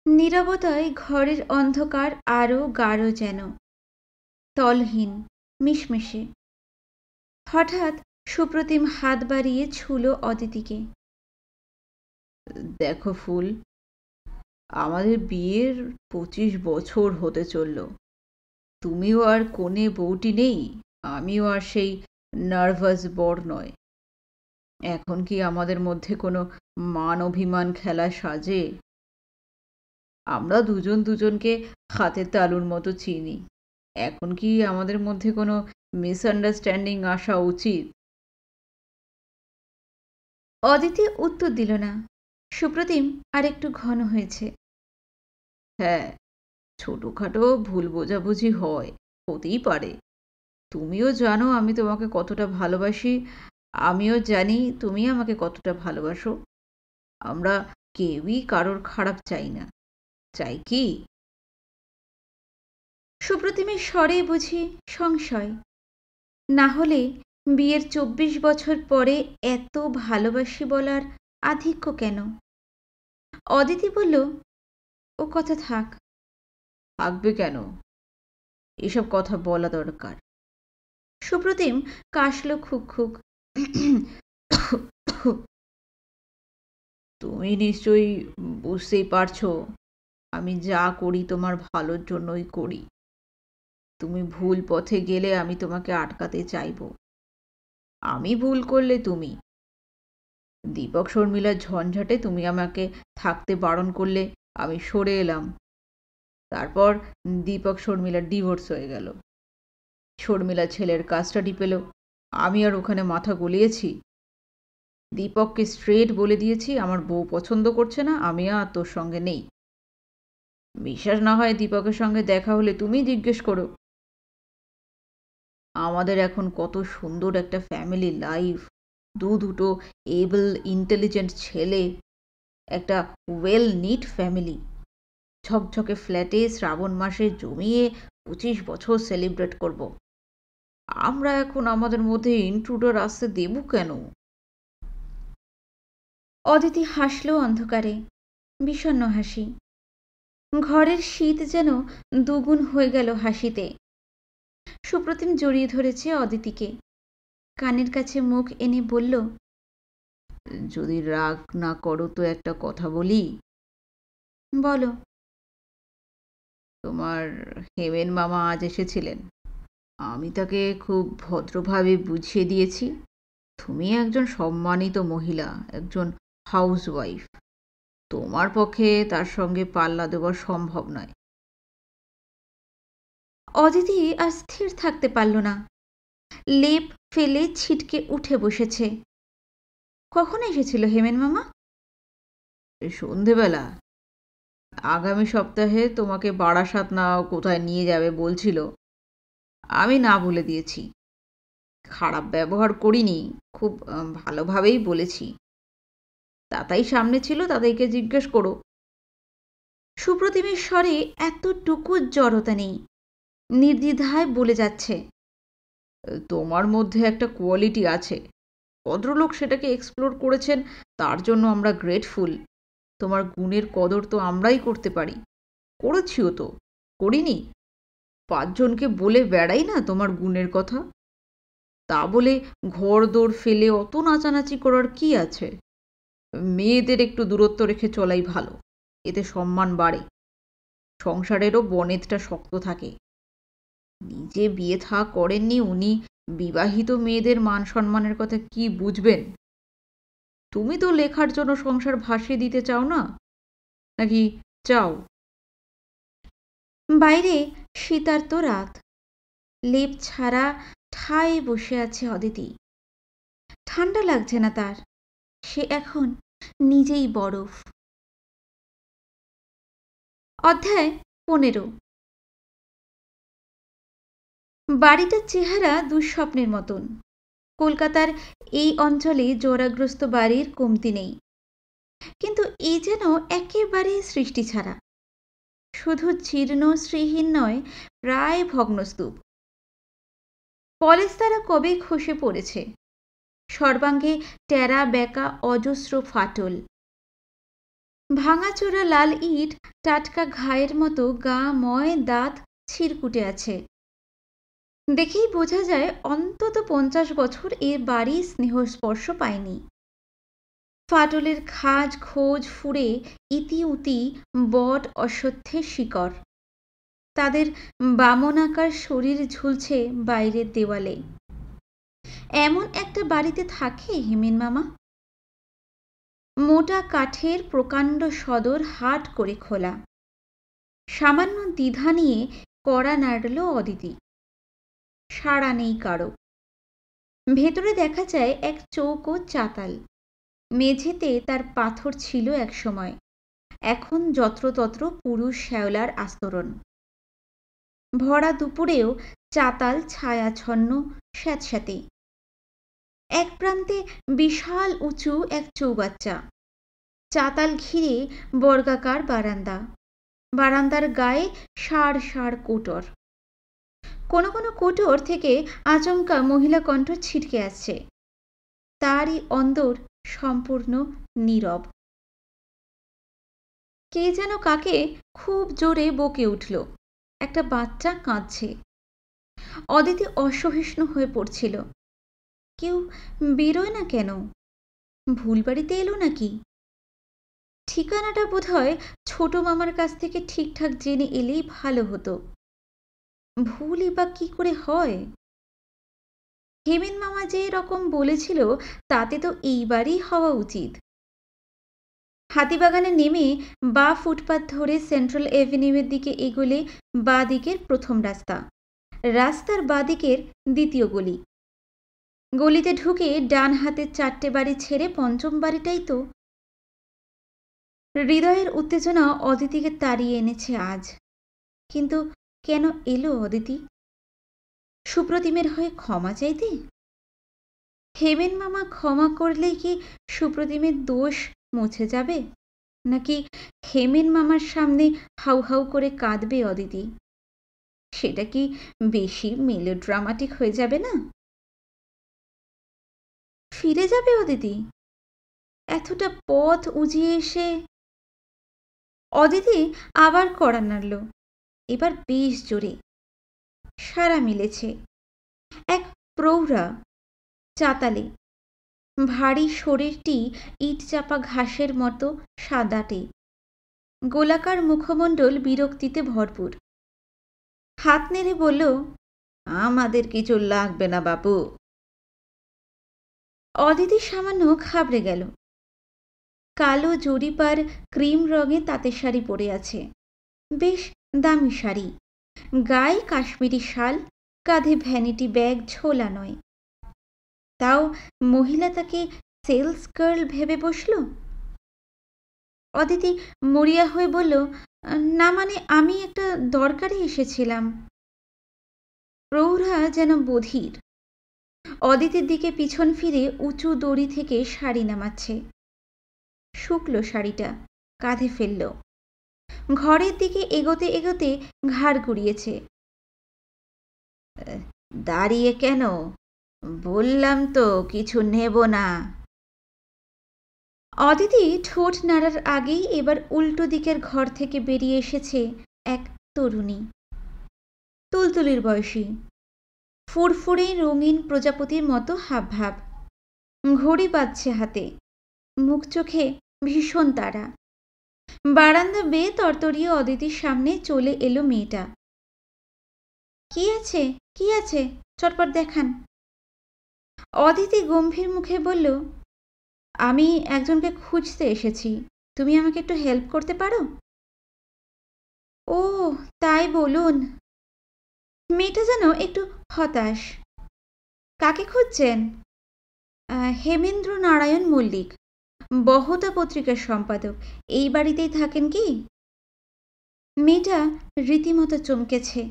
নীরবতায় ঘরের অন্ধকার আরও গাঢ় যেন, তলহীন, মিশমিশে। হঠাৎ সুপ্রতিম হাত বাড়িয়ে ছুঁল অদিতিকে। দেখো ফুল, আমাদের বিয়ের 25 বছর হতে চলল। তুমিও আর কোণে বউটি নেই, আমিও আর সেই নার্ভাস বর নয়। এখন কি আমাদের মধ্যে কোনো মান অভিমান খেলা সাজে? আমরা দুজন দুজনকে হাতের তালুর মতো চিনি। এখন কি আমাদের মধ্যে কোনো মিসআন্ডারস্ট্যান্ডিং আসা উচিত? অদিতি উত্তর দিল না। সুপ্রতিম আর একটু ঘন হয়েছে। হ্যাঁ, ছোটোখাটো ভুল বোঝাবুঝি হয়, হতেই পারে। তুমিও জানো আমি তোমাকে কতটা ভালোবাসি, আমিও জানি তুমি আমাকে কতটা ভালোবাসো। আমরা কেউই কারোর খারাপ চাই না, চাই কি? সুপ্রতিমের স্বরে বুঝি সংশয়। না হলে বিয়ের 24 বছর পরে এত ভালোবাসি বলার আধিক্য কেন? অদিতি বলল, ও কথা থাক। থাকবে কেন? এসব কথা বলা দরকার। সুপ্রতিম কাশল খুক খুক। তুমি নিশ্চয়ই বুঝতেই পারছো আমি যা করি তোমার ভালোর জন্যই করি। তুমি ভুল পথে গেলে আমি তোমাকে আটকাতে চাইব। আমি ভুল করলে তুমি। দীপক শর্মিলার ঝঞ্ঝাটে তুমি আমাকে থাকতে বারণ করলে, আমি সরে এলাম। তারপর দীপক শর্মিলার ডিভোর্স হয়ে গেল। শর্মিলা ছেলের কাস্টাডি পেল, আমি আর ওখানে মাথা গলিয়েছি? দীপককে স্ট্রেট বলে দিয়েছি আমার বউ পছন্দ করছে না, আমি আর তোর সঙ্গে নেই। বিশ্বাস না হয় দীপকের সঙ্গে দেখা হলে তুমি জিজ্ঞেস করো। আমাদের এখন কত সুন্দর একটা ফ্যামিলি লাইফ, দুটো এবল ইন্টেলিজেন্ট ছেলে, একটা ওয়েল নিট ফ্যামিলি। ঝকঝকে ফ্ল্যাটে শ্রাবণ মাসে জমিয়ে 25 বছর সেলিব্রেট করব। আমরা এখন আমাদের মধ্যে ইন্ট্রুডার আসতে দেব কেন? অদিতি হাসল অন্ধকারে, বিষণ্ণ হাসি। ঘরের শীত যেন দুগুণ হয়ে গেল হাসিতে। সুপ্রতিম জড়িয়ে ধরেছে অদিতিকে, কানের কাছে মুখ এনে বলল, যদি রাগ না করো তো একটা কথা বলি। বলো। তোমার হেমেন মামা আজ এসেছিলেন। আমি তাকে খুব ভদ্রভাবে বুঝিয়ে দিয়েছি তুমি একজন সম্মানিত মহিলা, একজন হাউসওয়াইফ। তোমার পক্ষে তার সঙ্গে পাল্লা দেওয়া সম্ভব নয়। অদিতি আর স্থির থাকতে পারল না, লেপ ফেলে ছিটকে উঠে বসেছে। কখন এসেছিল হেমেন মামা? সন্ধেবেলা। আগামী সপ্তাহে তোমাকে বারাসাত না কোথায় নিয়ে যাবে বলছিল। আমি না বলে দিয়েছি। খারাপ ব্যবহার করিনি, খুব ভালোভাবেই বলেছি। তাতাই সামনে ছিল, তাদেরকে জিজ্ঞেস করো। সুপ্রতিমের স্বরে এতটুকু জড়তা নেই, নির্দ্বিধায় বলে যাচ্ছে, তোমার মধ্যে একটা কোয়ালিটি আছে, ভদ্রলোক সেটাকে এক্সপ্লোর করেছেন, তার জন্য আমরা গ্রেটফুল। তোমার গুণের কদর তো আমরাই করতে পারি, করেছিও তো, করিনি? 5 জনকে বলে বেড়াই না তোমার গুণের কথা? তা বলে ঘর দৌড় ফেলে অত নাচানাচি করার কি আছে? মেয়েদের একটু দূরত্ব রেখে চলাই ভালো, এতে সম্মান বাড়ে, সংসারেরও বনেতটা শক্ত থাকে। নিজে বিয়ে থা করেননি উনি, বিবাহিত মেয়েদের মান সম্মানের কথা কি বুঝবেন? তুমি তো লেখার জন্য সংসার ভাসিয়ে দিতে চাও না, নাকি চাও? বাইরে শীতার্ত রাত, লেপ ছাড়া ঠায় বসে আছে অদিতি। ঠান্ডা লাগছে না তার, সে এখন নিজেই বরফ। অধ্যায় 15। বাড়িটার চেহারা দুঃস্বপ্নের মতন। কলকাতার এই অঞ্চলে জরাগ্রস্ত বাড়ির কমতি নেই, কিন্তু এই যেন একেবারে সৃষ্টি ছাড়া। শুধু জীর্ণ শ্রীহীন নয়, প্রায় ভগ্নস্তূপ। পলেস্তারা কবে খসে পড়েছে, সর্বাঙ্গে টেরা বেঁকা অজস্র ফাটল। ভাঙাচোরা লাল ইট টাটকা ঘায়ের মতো গা ময়, দাঁত ছিরকুটে আছে। দেখেই বোঝা যায় অন্তত 50 বছর এ বাড়ি স্নেহস্পর্শ পায়নি। ফাটলের খাজ খোঁজ ফুঁড়ে ইতি উতি বট অশ্বত্থের শিকড়। তাদের বামনাকার শরীর ঝুলছে বাইরের দেওয়ালে। এমন একটা বাড়িতে থাকে হেমেন মামা? মোটা কাঠের প্রকাণ্ড সদর হাট করে খোলা। সামান্য দ্বিধা নিয়ে কড়া নাড়ল অদিতি। সাড়া নেই কারো। ভেতরে দেখা যায় এক চৌকো চাতাল। মেঝেতে তার পাথর ছিল এক সময়, এখন যত্রতত্র পুরুষ শ্যাওলার আস্তরণ। ভরা দুপুরেও চাতাল ছায়াচ্ছন্ন স্যাঁতস্যাঁতে। এক প্রান্তে বিশাল উঁচু এক চৌবাচ্চা। চাতাল ঘিরে বর্গাকার বারান্দা। বারান্দার গায়ে ষাঁড় ষাঁড় কোটর। কোনো কোনো কোটর থেকে আচমকা মহিলা কণ্ঠ ছিটকে আসছে। তারই অন্দর সম্পূর্ণ নীরব। কে যেন কাকে খুব জোরে বকে উঠল। একটা বাচ্চা কাঁদছে। অদিতি অসহিষ্ণু হয়ে পড়ছিল। কেউ বেরোয় না কেন? ভুল বাড়িতে এলো নাকি? ঠিকানাটা বোধহয় ছোট মামার কাছ থেকে ঠিকঠাক জেনে এলেই ভালো হতো। ভুলই বা কি করে হয়? হেমেন মামা যে রকম বলেছিল তাতে তো এইবারই হওয়া উচিত। হাতিবাগানে নেমে বা ফুটপাথ ধরে সেন্ট্রাল এভিনিউয়ের দিকে এগোলে বা দিকের প্রথম রাস্তা, রাস্তার বা দিকের দ্বিতীয় গলি। গলিতে ঢুকে ডান হাতের 4টে বাড়ি ছেড়ে পঞ্চম বাড়িটাই তো। হৃদয়ের উত্তেজনা অদিতিকে তাড়িয়ে এনেছে আজ। কিন্তু কেন এলো অদিতি? সুপ্রতিমের হয়ে ক্ষমা চাইতে? হেমেন মামা ক্ষমা করলেই কি সুপ্রতিমের দোষ মুছে যাবে, নাকি হেমেন মামার সামনে হাউ হাউ করে কাঁদবে অদিতি? সেটা কি বেশি মেলোড্রামাটিক হয়ে যাবে না? ফিরে যাবে অদিতি? এতটা পথ উজিয়ে এসে? অদিতি আবার কড়া নাড়ল, এবার বেশ জোরে। সারা মিলেছে। এক প্রৌঢ়া চাতালে, ভারী শরীরটি ইট চাপা ঘাসের মতো সাদাটে। গোলাকার মুখমণ্ডল বিরক্তিতে ভরপুর। হাত নেড়ে বলল, আমাদের কিছু লাগবে না বাপু। অদিতি সামান্য ঘাবড়ে গেল। কালো জরিপার ক্রিম রঙে তাঁতের শাড়ি পরে আছে, বেশ দামি শাড়ি। গায়ে কাশ্মীরি শাল, কাঁধে ভ্যানিটি ব্যাগ ঝোলা নয়। তাও মহিলা তাকে সেলস গার্ল ভেবে বসল। অদিতি মরিয়া হয়ে বলল, না মানে আমি একটা দরকারে এসেছিলাম। প্রৌঢ়া যেন বধির। অদিতির দিকে পিছন ফিরে উঁচু দড়ি থেকে শাড়ি নামাচ্ছে। শুকলো শাড়িটা কাঁধে ফেলল। ঘরের দিকে এগোতে এগোতে ঘাড় ঘুরিয়েছে। দাঁড়িয়ে কেন? বললাম তো কিছু নেব না। অদিতি ঠোঁট নাড়ার আগেই এবার উল্টো দিকের ঘর থেকে বেরিয়ে এসেছে এক তরুণী। তুলতুলির বয়সী, ফুরফুরে রঙিন প্রজাপতির মতো হাবভাব। ঘড়ি বাজছে হাতে, মুখ চোখে ভীষণ তাড়া। বারান্দা বেয়ে তরতরিয়ে অদিতির সামনে চলে এলো মেয়েটা। কি আছে, কি আছে, চটপট দেখান। অদিতি গম্ভীর মুখে বলল, আমি একজনকে খুঁজতে এসেছি, তুমি আমাকে একটু হেল্প করতে পারো? ও তাই বলুন। মেয়েটা যেন একটু হতাশ। কাকে খুঁজছেন? হেমেন্দ্র নারায়ণ মল্লিক, বহতা পত্রিকার সম্পাদক। এই বাড়িতেই থাকেন কি? মেয়েটা রীতিমতো চমকেছে,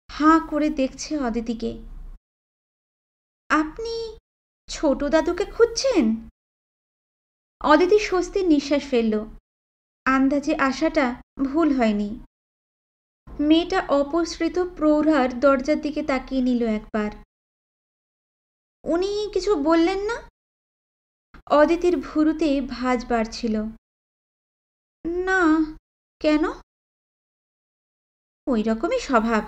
হাঁ করে দেখছে অদিতিকে। আপনি ছোট দাদুকে খুঁজছেন? অদিতি স্বস্তির নিঃশ্বাস ফেলল। আন্দাজে আশাটা ভুল হয়নি। মেয়েটা অপসৃত প্রৌঢ়ার দরজার দিকে তাকিয়ে নিল একবার। উনি কিছু বললেন না? অদিতির ভুরুতে ভাঁজ বাড়ছিল। না, কেন? ওই রকমই স্বভাব।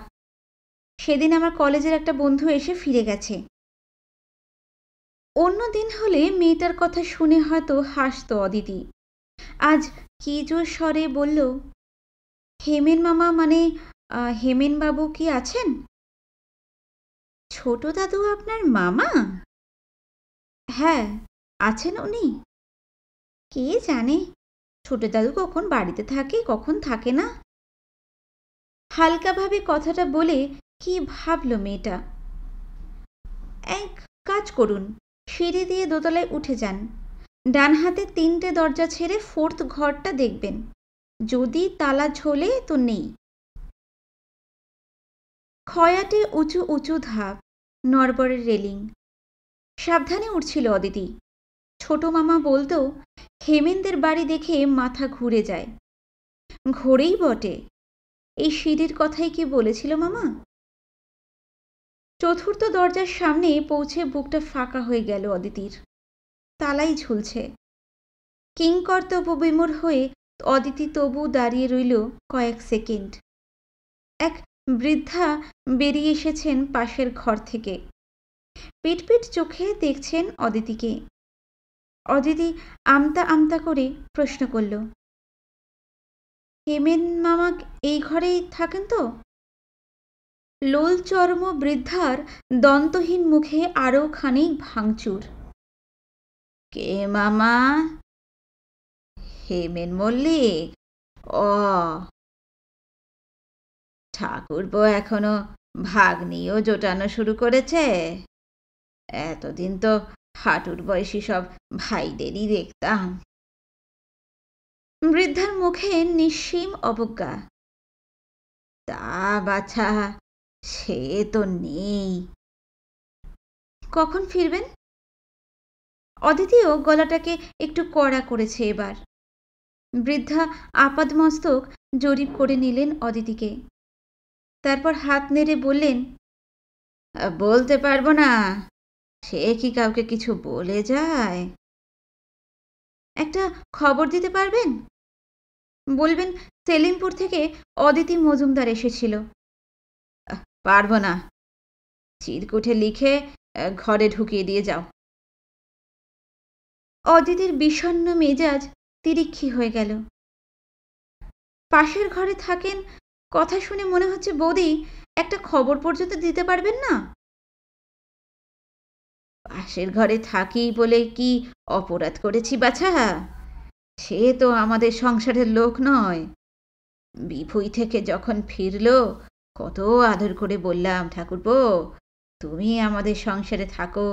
সেদিন আমার কলেজের একটা বন্ধু এসে ফিরে গেছে। অন্য দিন হলে মেয়েটার কথা শুনে হয়তো হাসত অদিতি। আজ কি জোর স্বরে বলল, হেমেন মামা মানে হেমেন বাবু কি আছেন? ছোট দাদু আপনার মামা? হ্যাঁ, আছেন উনি। কে জানে ছোট দাদু কখন বাড়িতে থাকে কখন থাকে না। হালকাভাবে কথাটা বলে কি ভাবল মেয়েটা। এক কাজ করুন, সিঁড়ি দিয়ে দোতলায় উঠে যান। ডান হাতে 3টে দরজা ছেড়ে 4th ঘরটা দেখবেন। যদি তালা ঝোলে তো নেই। খয়াটে উঁচু উঁচু ধাপ, নড়বড়ের রেলিং। সাবধানে উঠছিল অদিতি। ছোট মামা বলতো, হেমেনদের বাড়ি দেখে মাথা ঘুরে যায়। ঘোরেই বটে। এই সিঁড়ির কথাই কি বলেছিল মামা? 4র্থ দরজার সামনে পৌঁছে বুকটা ফাঁকা হয়ে গেল অদিতির। তালাই ঝুলছে। কিংকর্তব্য বিমূঢ় হয়ে অদিতি তবু দাঁড়িয়ে রইল কয়েক সেকেন্ড। এক বৃদ্ধা বেরিয়ে এসেছেন পাশের ঘর থেকে। পিটপিট চোখে দেখছেন অদিতিকে। অদিতি আমতা আমতা করে প্রশ্ন করল, হেমেন মামা এই ঘরেই থাকেন তো? লোল চর্ম বৃদ্ধার দন্তহীন মুখে আরও খানিক ভাঙচুর। কে মামা? হেমেন মল্লিক? ও, ঠাকুরপো এখনো ভাগ্নিও জোটানো শুরু করেছে? এতদিন তো হাঁটুর বয়সী সব ভাইদেরই দেখতাম। বৃদ্ধার মুখে নিঃসীম অবজ্ঞা। তা বাছা, সে তো নেই। কখন ফিরবেন? অদিতিও গলাটাকে একটু কড়া করেছে এবার। বৃদ্ধা আপাদমস্তক জরিপ করে নিলেন অদিতিকে। তারপর হাত নেড়ে বললেন, বলতে পারবো না। সে কি কাউকে কিছু বলে যায়? একটা খবর দিতে পারবেন? বলবেন সেলিমপুর থেকে অদিতি মজুমদার এসেছিল। পারবো না। চিরকুটে লিখে ঘরে ঢুকিয়ে দিয়ে যাও। অদিতির বিষণ্ণ মেজাজ তিরিক্ষি হয়ে গেল। পাশের ঘরে থাকেন, কথা শুনে মনে হচ্ছে বৌদি একটা খবর পর্যন্ত দিতে পারবেন না। পাশের ঘরে থাকি বলে কি অপরাধ করেছি বাছা? সে তো আমাদের সংসারের লোক নয়। বিভুই থেকে যখন ফিরল কত আদর করে বললাম, ঠাকুরপো তুমি আমাদের সংসারে থাকো,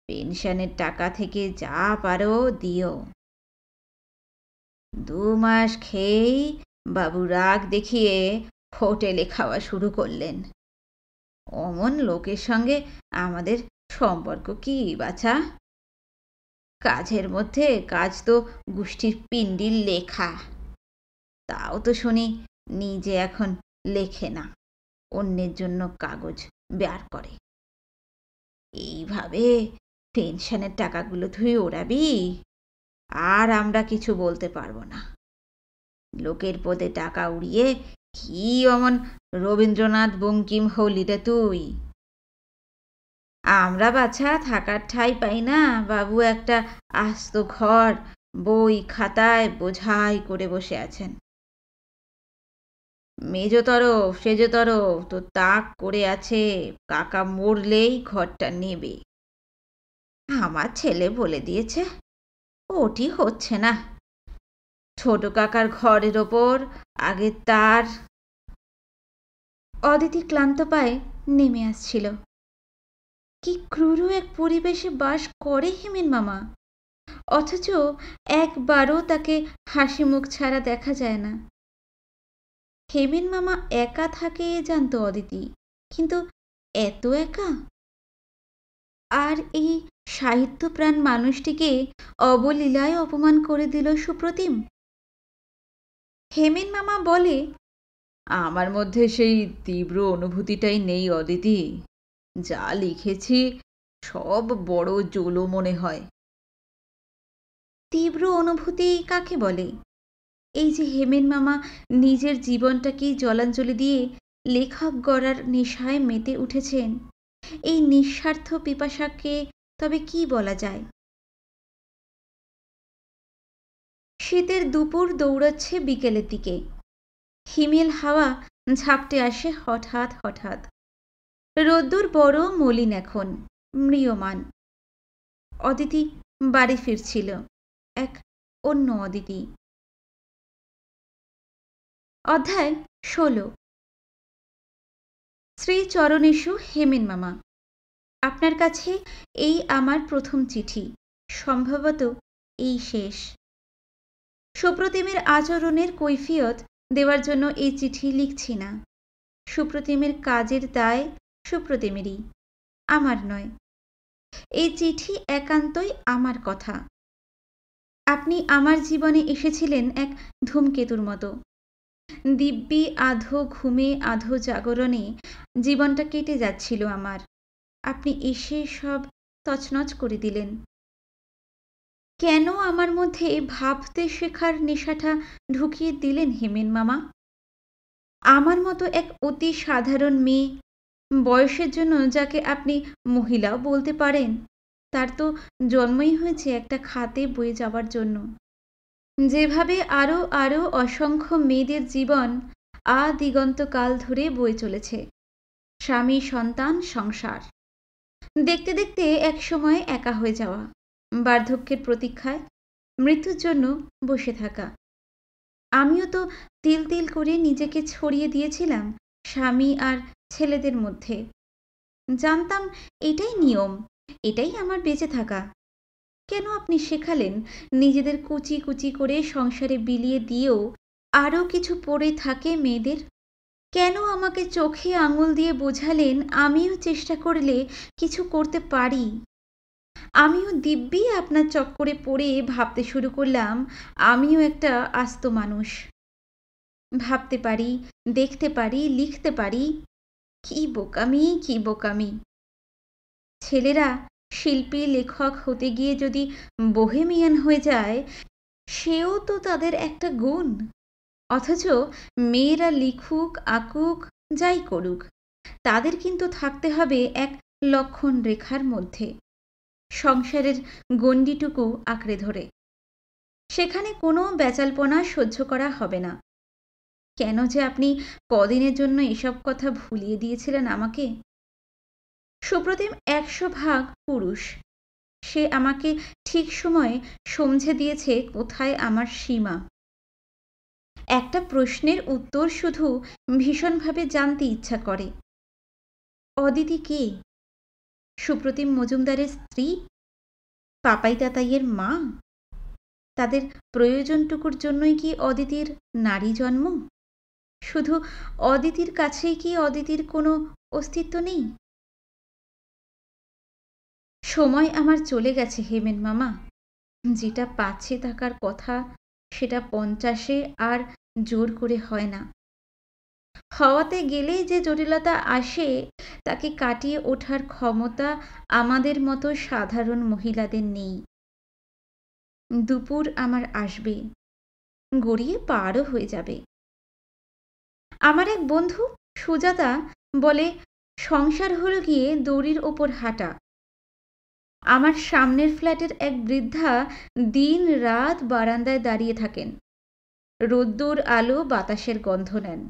পেনশনের টাকা থেকে যা পারো দিও। 2 মাস খেয়েই বাবু রাগ দেখিয়ে হোটেলে খাওয়া শুরু করলেন। অমন লোকের সঙ্গে আমাদের সম্পর্ক কি বাছা? কাজের মধ্যে কাজ তো গোষ্ঠীর পিণ্ডির লেখা। তাও তো শুনি নিজে এখন লেখে না, অন্যের জন্য কাগজ বের করে। এইভাবে পেনশনের টাকাগুলো তুই ওড়াবি? আর আমরা কিছু বলতে পারবো না। লোকের পদে টাকা উড়িয়ে কি অমন রবীন্দ্রনাথ বঙ্কিম হলি রে তুই? আমরা বাছা থাকার ঠাঁই পাই না। বাবু একটা আস্ত ঘর, বই খাতায় বোঝাই করে বসে আছেন। মেজ তরফ সেজ তরফ তো তাক করে আছে, কাকা মরলেই ঘরটা নেবে। আমার ছেলে বলে দিয়েছে ওটি হচ্ছে না। ছোট কাকার ঘরের ওপর আগে তার। অদিতি ক্লান্ত পায়ে নেমে আসছিল। কি ক্রূর এক পরিবেশে বাস করে হেমেন মামা, অথচ একবারও তাকে হাসি মুখ ছাড়া দেখা যায় না। হেমেন মামা একা থাকে জানতো অদিতি, কিন্তু এত একা? আর এই সাহিত্যপ্রাণ মানুষটিকে অবলীলায় অপমান করে দিল সুপ্রতিম। হেমেন মামা বলে, আমার মধ্যে সেই তীব্র অনুভূতিটাই নেই অদিতি। যা লিখেছি সব বড় জোলো মনে হয়। তীব্র অনুভূতি কাকে বলে? এই যে হেমেন মামা নিজের জীবনটাকেই জলাঞ্জলি দিয়ে লেখক গড়ার নেশায় মেতে উঠেছেন, এই নিঃস্বার্থ পিপাসাকে তবে কি বলা যায়? শীতের দুপুর দৌড়াচ্ছে বিকেলের দিকে। হিমেল হাওয়া ঝাপটে আসে হঠাৎ হঠাৎ। রোদ্দুর বড় মলিন এখন, ম্রিয়মান। অদিতি বাড়ি ফিরছিল, এক অন্য অদিতি। অধ্যায় 16। শ্রী চরণেশু হেমেন মামা, আপনার কাছে এই আমার প্রথম চিঠি, সম্ভবত এই শেষ। সুপ্রতিমের আচরণের কৈফিয়ত দেওয়ার জন্য এই চিঠি লিখছি না। সুপ্রতিমের কাজের দায় সুপ্রতিমেরই, আমার নয়। এই চিঠি একান্তই আমার কথা। আপনি আমার জীবনে এসেছিলেন এক ধূমকেতুর মতো। দিব্যি আধো ঘুমে আধো জাগরণে জীবনটা কেটে যাচ্ছিল আমার। আপনি এসে সব তছনছ করে দিলেন। কেন আমার মধ্যে ভাবতে শেখার নেশাটা ঢুকিয়ে দিলেন হেমেন মামা? আমার মতো এক অতি সাধারণ মেয়ে, বয়সের জন্য যাকে আপনি মহিলাও বলতে পারেন, তার তো জন্মই হয়েছে একটা খাতে বয়ে যাওয়ার জন্য। যেভাবে আরও আরও অসংখ্য মেয়েদের জীবন আদিগন্তকাল ধরে বয়ে চলেছে, স্বামী সন্তান সংসার, দেখতে দেখতে একসময় একা হয়ে যাওয়া, বার্ধক্যের প্রতীক্ষায়, মৃত্যুর জন্য বসে থাকা। আমিও তো তিল তিল করে নিজেকে ছড়িয়ে দিয়েছিলাম স্বামী আর ছেলেদের মধ্যে। জানতাম এটাই নিয়ম, এটাই আমার বেঁচে থাকা। কেন আপনি শেখালেন নিজেদের কুচি কুচি করে সংসারে বিলিয়ে দিয়েও আরও কিছু পড়ে থাকে মেয়েদের? কেন আমাকে চোখে আঙুল দিয়ে বোঝালেন আমিও চেষ্টা করলে কিছু করতে পারি? আমিও দিব্যি আপনার চক্করে পড়ে ভাবতে শুরু করলাম আমিও একটা আস্ত মানুষ, ভাবতে পারি, দেখতে পারি, লিখতে পারি। কি বোকামি, কি বোকামি! ছেলেরা শিল্পী লেখক হতে গিয়ে যদি বোহেমিয়ান হয়ে যায়, সেও তো তাদের একটা গুণ। অথচ মেয়েরা লিখুক আঁকুক যাই করুক, তাদের কিন্তু থাকতে হবে এক লক্ষণ রেখার মধ্যে, সংসারের গণ্ডিটুকু আঁকড়ে ধরে। সেখানে কোনো বেচালপনা সহ্য করা হবে না। কেন যে আপনি কদিনের জন্য এসব কথা ভুলিয়ে দিয়েছিলেন আমাকে? সুপ্রতিম 100 ভাগ পুরুষ। সে আমাকে ঠিক সময়ে সমঝে দিয়েছে কোথায় আমার সীমা। একটা প্রশ্নের উত্তর শুধু ভীষণভাবে জানতে ইচ্ছা করে। অদিতি কে? সুপ্রতিম মজুমদারের স্ত্রী? পাপাই তাতাইয়ের মা? তাদের প্রয়োজনটুকুর জন্যই কি অদিতির নারী জন্ম? শুধু অদিতির কাছেই কি অদিতির কোনো অস্তিত্ব নেই? সময় আমার চলে গেছে হেমেন মামা। যেটা পাচ্ছে থাকার কথা সেটা 50-এ আর জোর করে হয় না। হওয়াতে গেলেই যে জটিলতা আসে, তাকে কাটিয়ে ওঠার ক্ষমতা আমাদের মতো সাধারণ মহিলাদের নেই। দুপুর আমার আসবে, গড়িয়ে পারও হয়ে যাবে। আমার এক বন্ধু সুজাতা বলে, সংসার হলো গিয়ে দড়ির ওপর হাঁটা। আমার সামনের ফ্ল্যাটের এক বৃদ্ধা দিন রাত বারান্দায় দাঁড়িয়ে থাকেন, রোদ্দুর আলো বাতাসের গন্ধ নেন।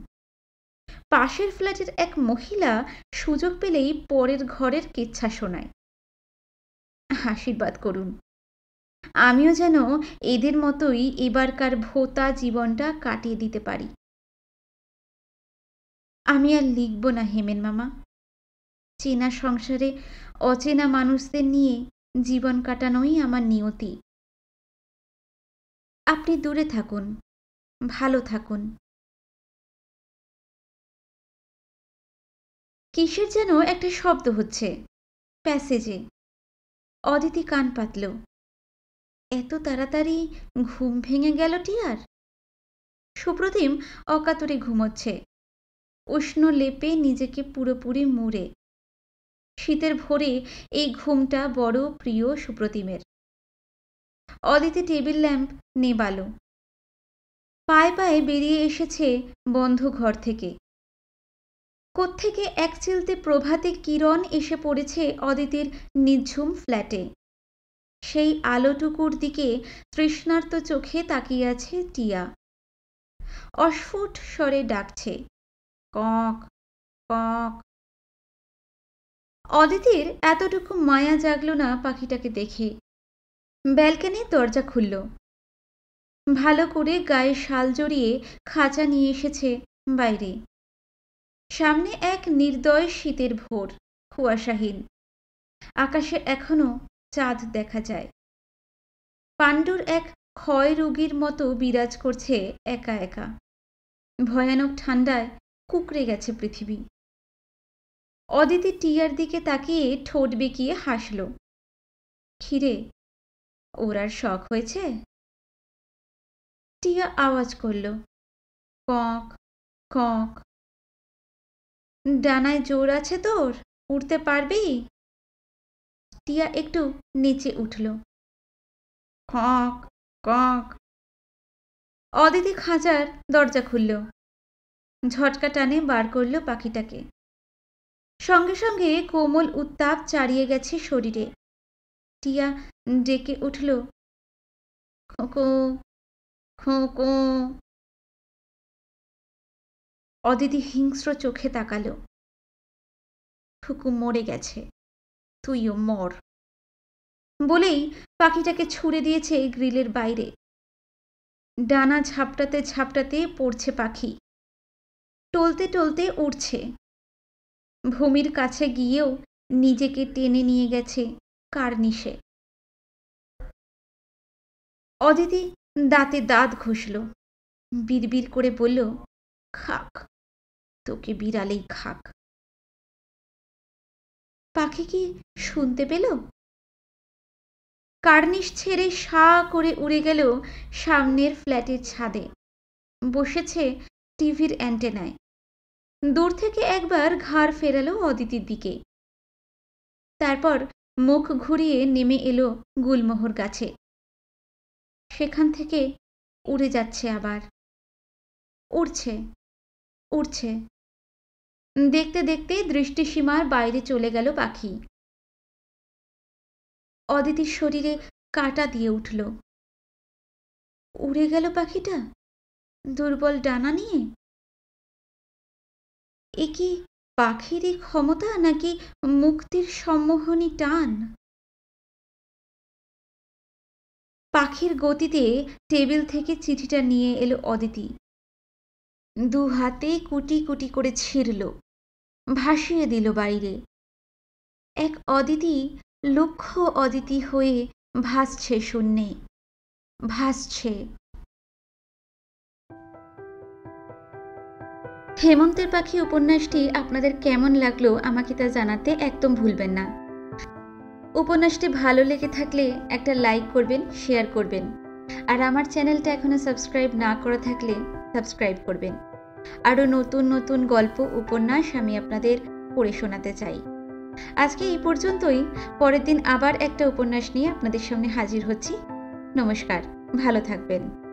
পাশের ফ্ল্যাটের এক মহিলা সুযোগ পেলেই পরের ঘরের কেচ্ছা শোনায়। আশীর্বাদ করুন, আমিও যেন এদের মতোই এবারকার ভোতা জীবনটা কাটিয়ে দিতে পারি। আমি আর লিখব না হেমেন মামা। চেনা সংসারে অচেনা মানুষদের নিয়ে জীবন কাটানোই আমার নিয়তি। আপনি দূরে থাকুন, ভালো থাকুন। কিসের যেন একটা শব্দ হচ্ছে প্যাসেজে। অদিতি কান পাতল। এত তাড়াতাড়ি ঘুম ভেঙে গেল টিয়ার? সুপ্রতিম অকাতরে ঘুমোচ্ছে, উষ্ণ লেপে নিজেকে পুরোপুরি মুড়ে। শীতের ভোরে এই ঘুমটা বড় প্রিয় সুপ্রতিমের। অদিতি টেবিল ল্যাম্প নেবালো, পায়ে পায়ে বেরিয়ে এসেছে বন্ধ ঘর থেকে। কোত্থেকে এক চিলতে প্রভাতে কিরণ এসে পড়েছে অদিতির নিঝুম ফ্ল্যাটে। সেই আলোটুকুর দিকে তৃষ্ণার্ত চোখে তাকিয়ে আছে টিয়া। অস্ফুট স্বরে ডাকছে, কক কক। অদিতির এতটুকু মায়া জাগল না পাখিটাকে দেখে। ব্যালকনির দরজা খুলল। ভালো করে গায়ে শাল জড়িয়ে খাঁচা নিয়ে এসেছে বাইরে। সামনে এক নির্দয় শীতের ভোর, কুয়াশাহীন। আকাশে এখনো চাঁদ দেখা যায়। পাণ্ডুর এক ক্ষয় রোগীর মতো বিরাজ করছে একা একা। ভয়ানক ঠান্ডায় কুঁকড়ে গেছে পৃথিবী। অদিতি টিয়ার দিকে তাকিয়ে ঠোঁট বেঁকিয়ে হাসল। খিরে, ওর আর শখ হয়েছে? টিয়া আওয়াজ করল, কক কক। ডানায় জোর আছে তোর? উঠতে পারবি? টিয়া একটু নিচে উঠল। Cock cock. অদিতি খাঁচার দরজা খুলল, ঝটকা টানে বার করল পাখিটাকে। সঙ্গে সঙ্গে কোমল উত্তাপ চারিয়ে গেছে শরীরে। টিয়া ডেকে উঠল, খোকো খোকো। অদিতি হিংস্র চোখে তাকালো। খুকু মরে গেছে, তুইও মর বলেই পাখিটাকে ছুড়ে দিয়েছে গ্রিলের বাইরে। ডানা ঝাপটাতে ঝাপটাতে পড়ছে পাখি, টলতে টলতে উড়ছে। ভূমির কাছে গিয়েও নিজেকে টেনে নিয়ে গেছে কার্নিশে। অদিতি দাঁতে দাঁত ঘষল, বিড়বিড় করে বলল, খাক, তোকে বিড়ালেই খাক। পাখি কি শুনতে পেল? কার্নিশ ছেড়ে সা করে উড়ে গেল সামনের ফ্ল্যাটের ছাদে। বসেছে টিভির অ্যান্টেনায়। দূর থেকে একবার ঘাড় ফেরালো অদিতির দিকে। তারপর মুখ ঘুরিয়ে নেমে এলো গুলমোহর গাছে। সেখান থেকে উড়ে যাচ্ছে আবার। উড়ছে উড়ছে। দেখতে দেখতে দৃষ্টিসীমার বাইরে চলে গেল পাখি। অদিতির শরীরে কাঁটা দিয়ে উঠল। উড়ে গেল পাখিটা দুর্বল ডানা নিয়ে। এ কি পাখিরই ক্ষমতা নাকি মুক্তির সম্মোহনী টান? পাখির গতিতে টেবিল থেকে চিঠিটা নিয়ে এলো অদিতি। দু হাতে কুটি কুটি করে ছিঁড়ল, ভাসিয়ে দিল বাইরে। এক অদিতি লক্ষ অদিতি হয়ে ভাসছে শূন্যে, ভাসছে। হেমন্তের পাখি উপন্যাসটি আপনাদের কেমন লাগলো আমাকে তা জানাতে একদম ভুলবেন না। উপন্যাসটি ভালো লেগে থাকলে একটা লাইক করবেন, শেয়ার করবেন। আর আমার চ্যানেলটা এখনো সাবস্ক্রাইব না করা থাকলে সাবস্ক্রাইব করবেন। আরও নতুন নতুন গল্প উপন্যাস আমি আপনাদের পড়ে শোনাতে চাই। আজকে এই পর্যন্তই। পরের দিন আবার একটা উপন্যাস নিয়ে আপনাদের সামনে হাজির হচ্ছি। নমস্কার, ভালো থাকবেন।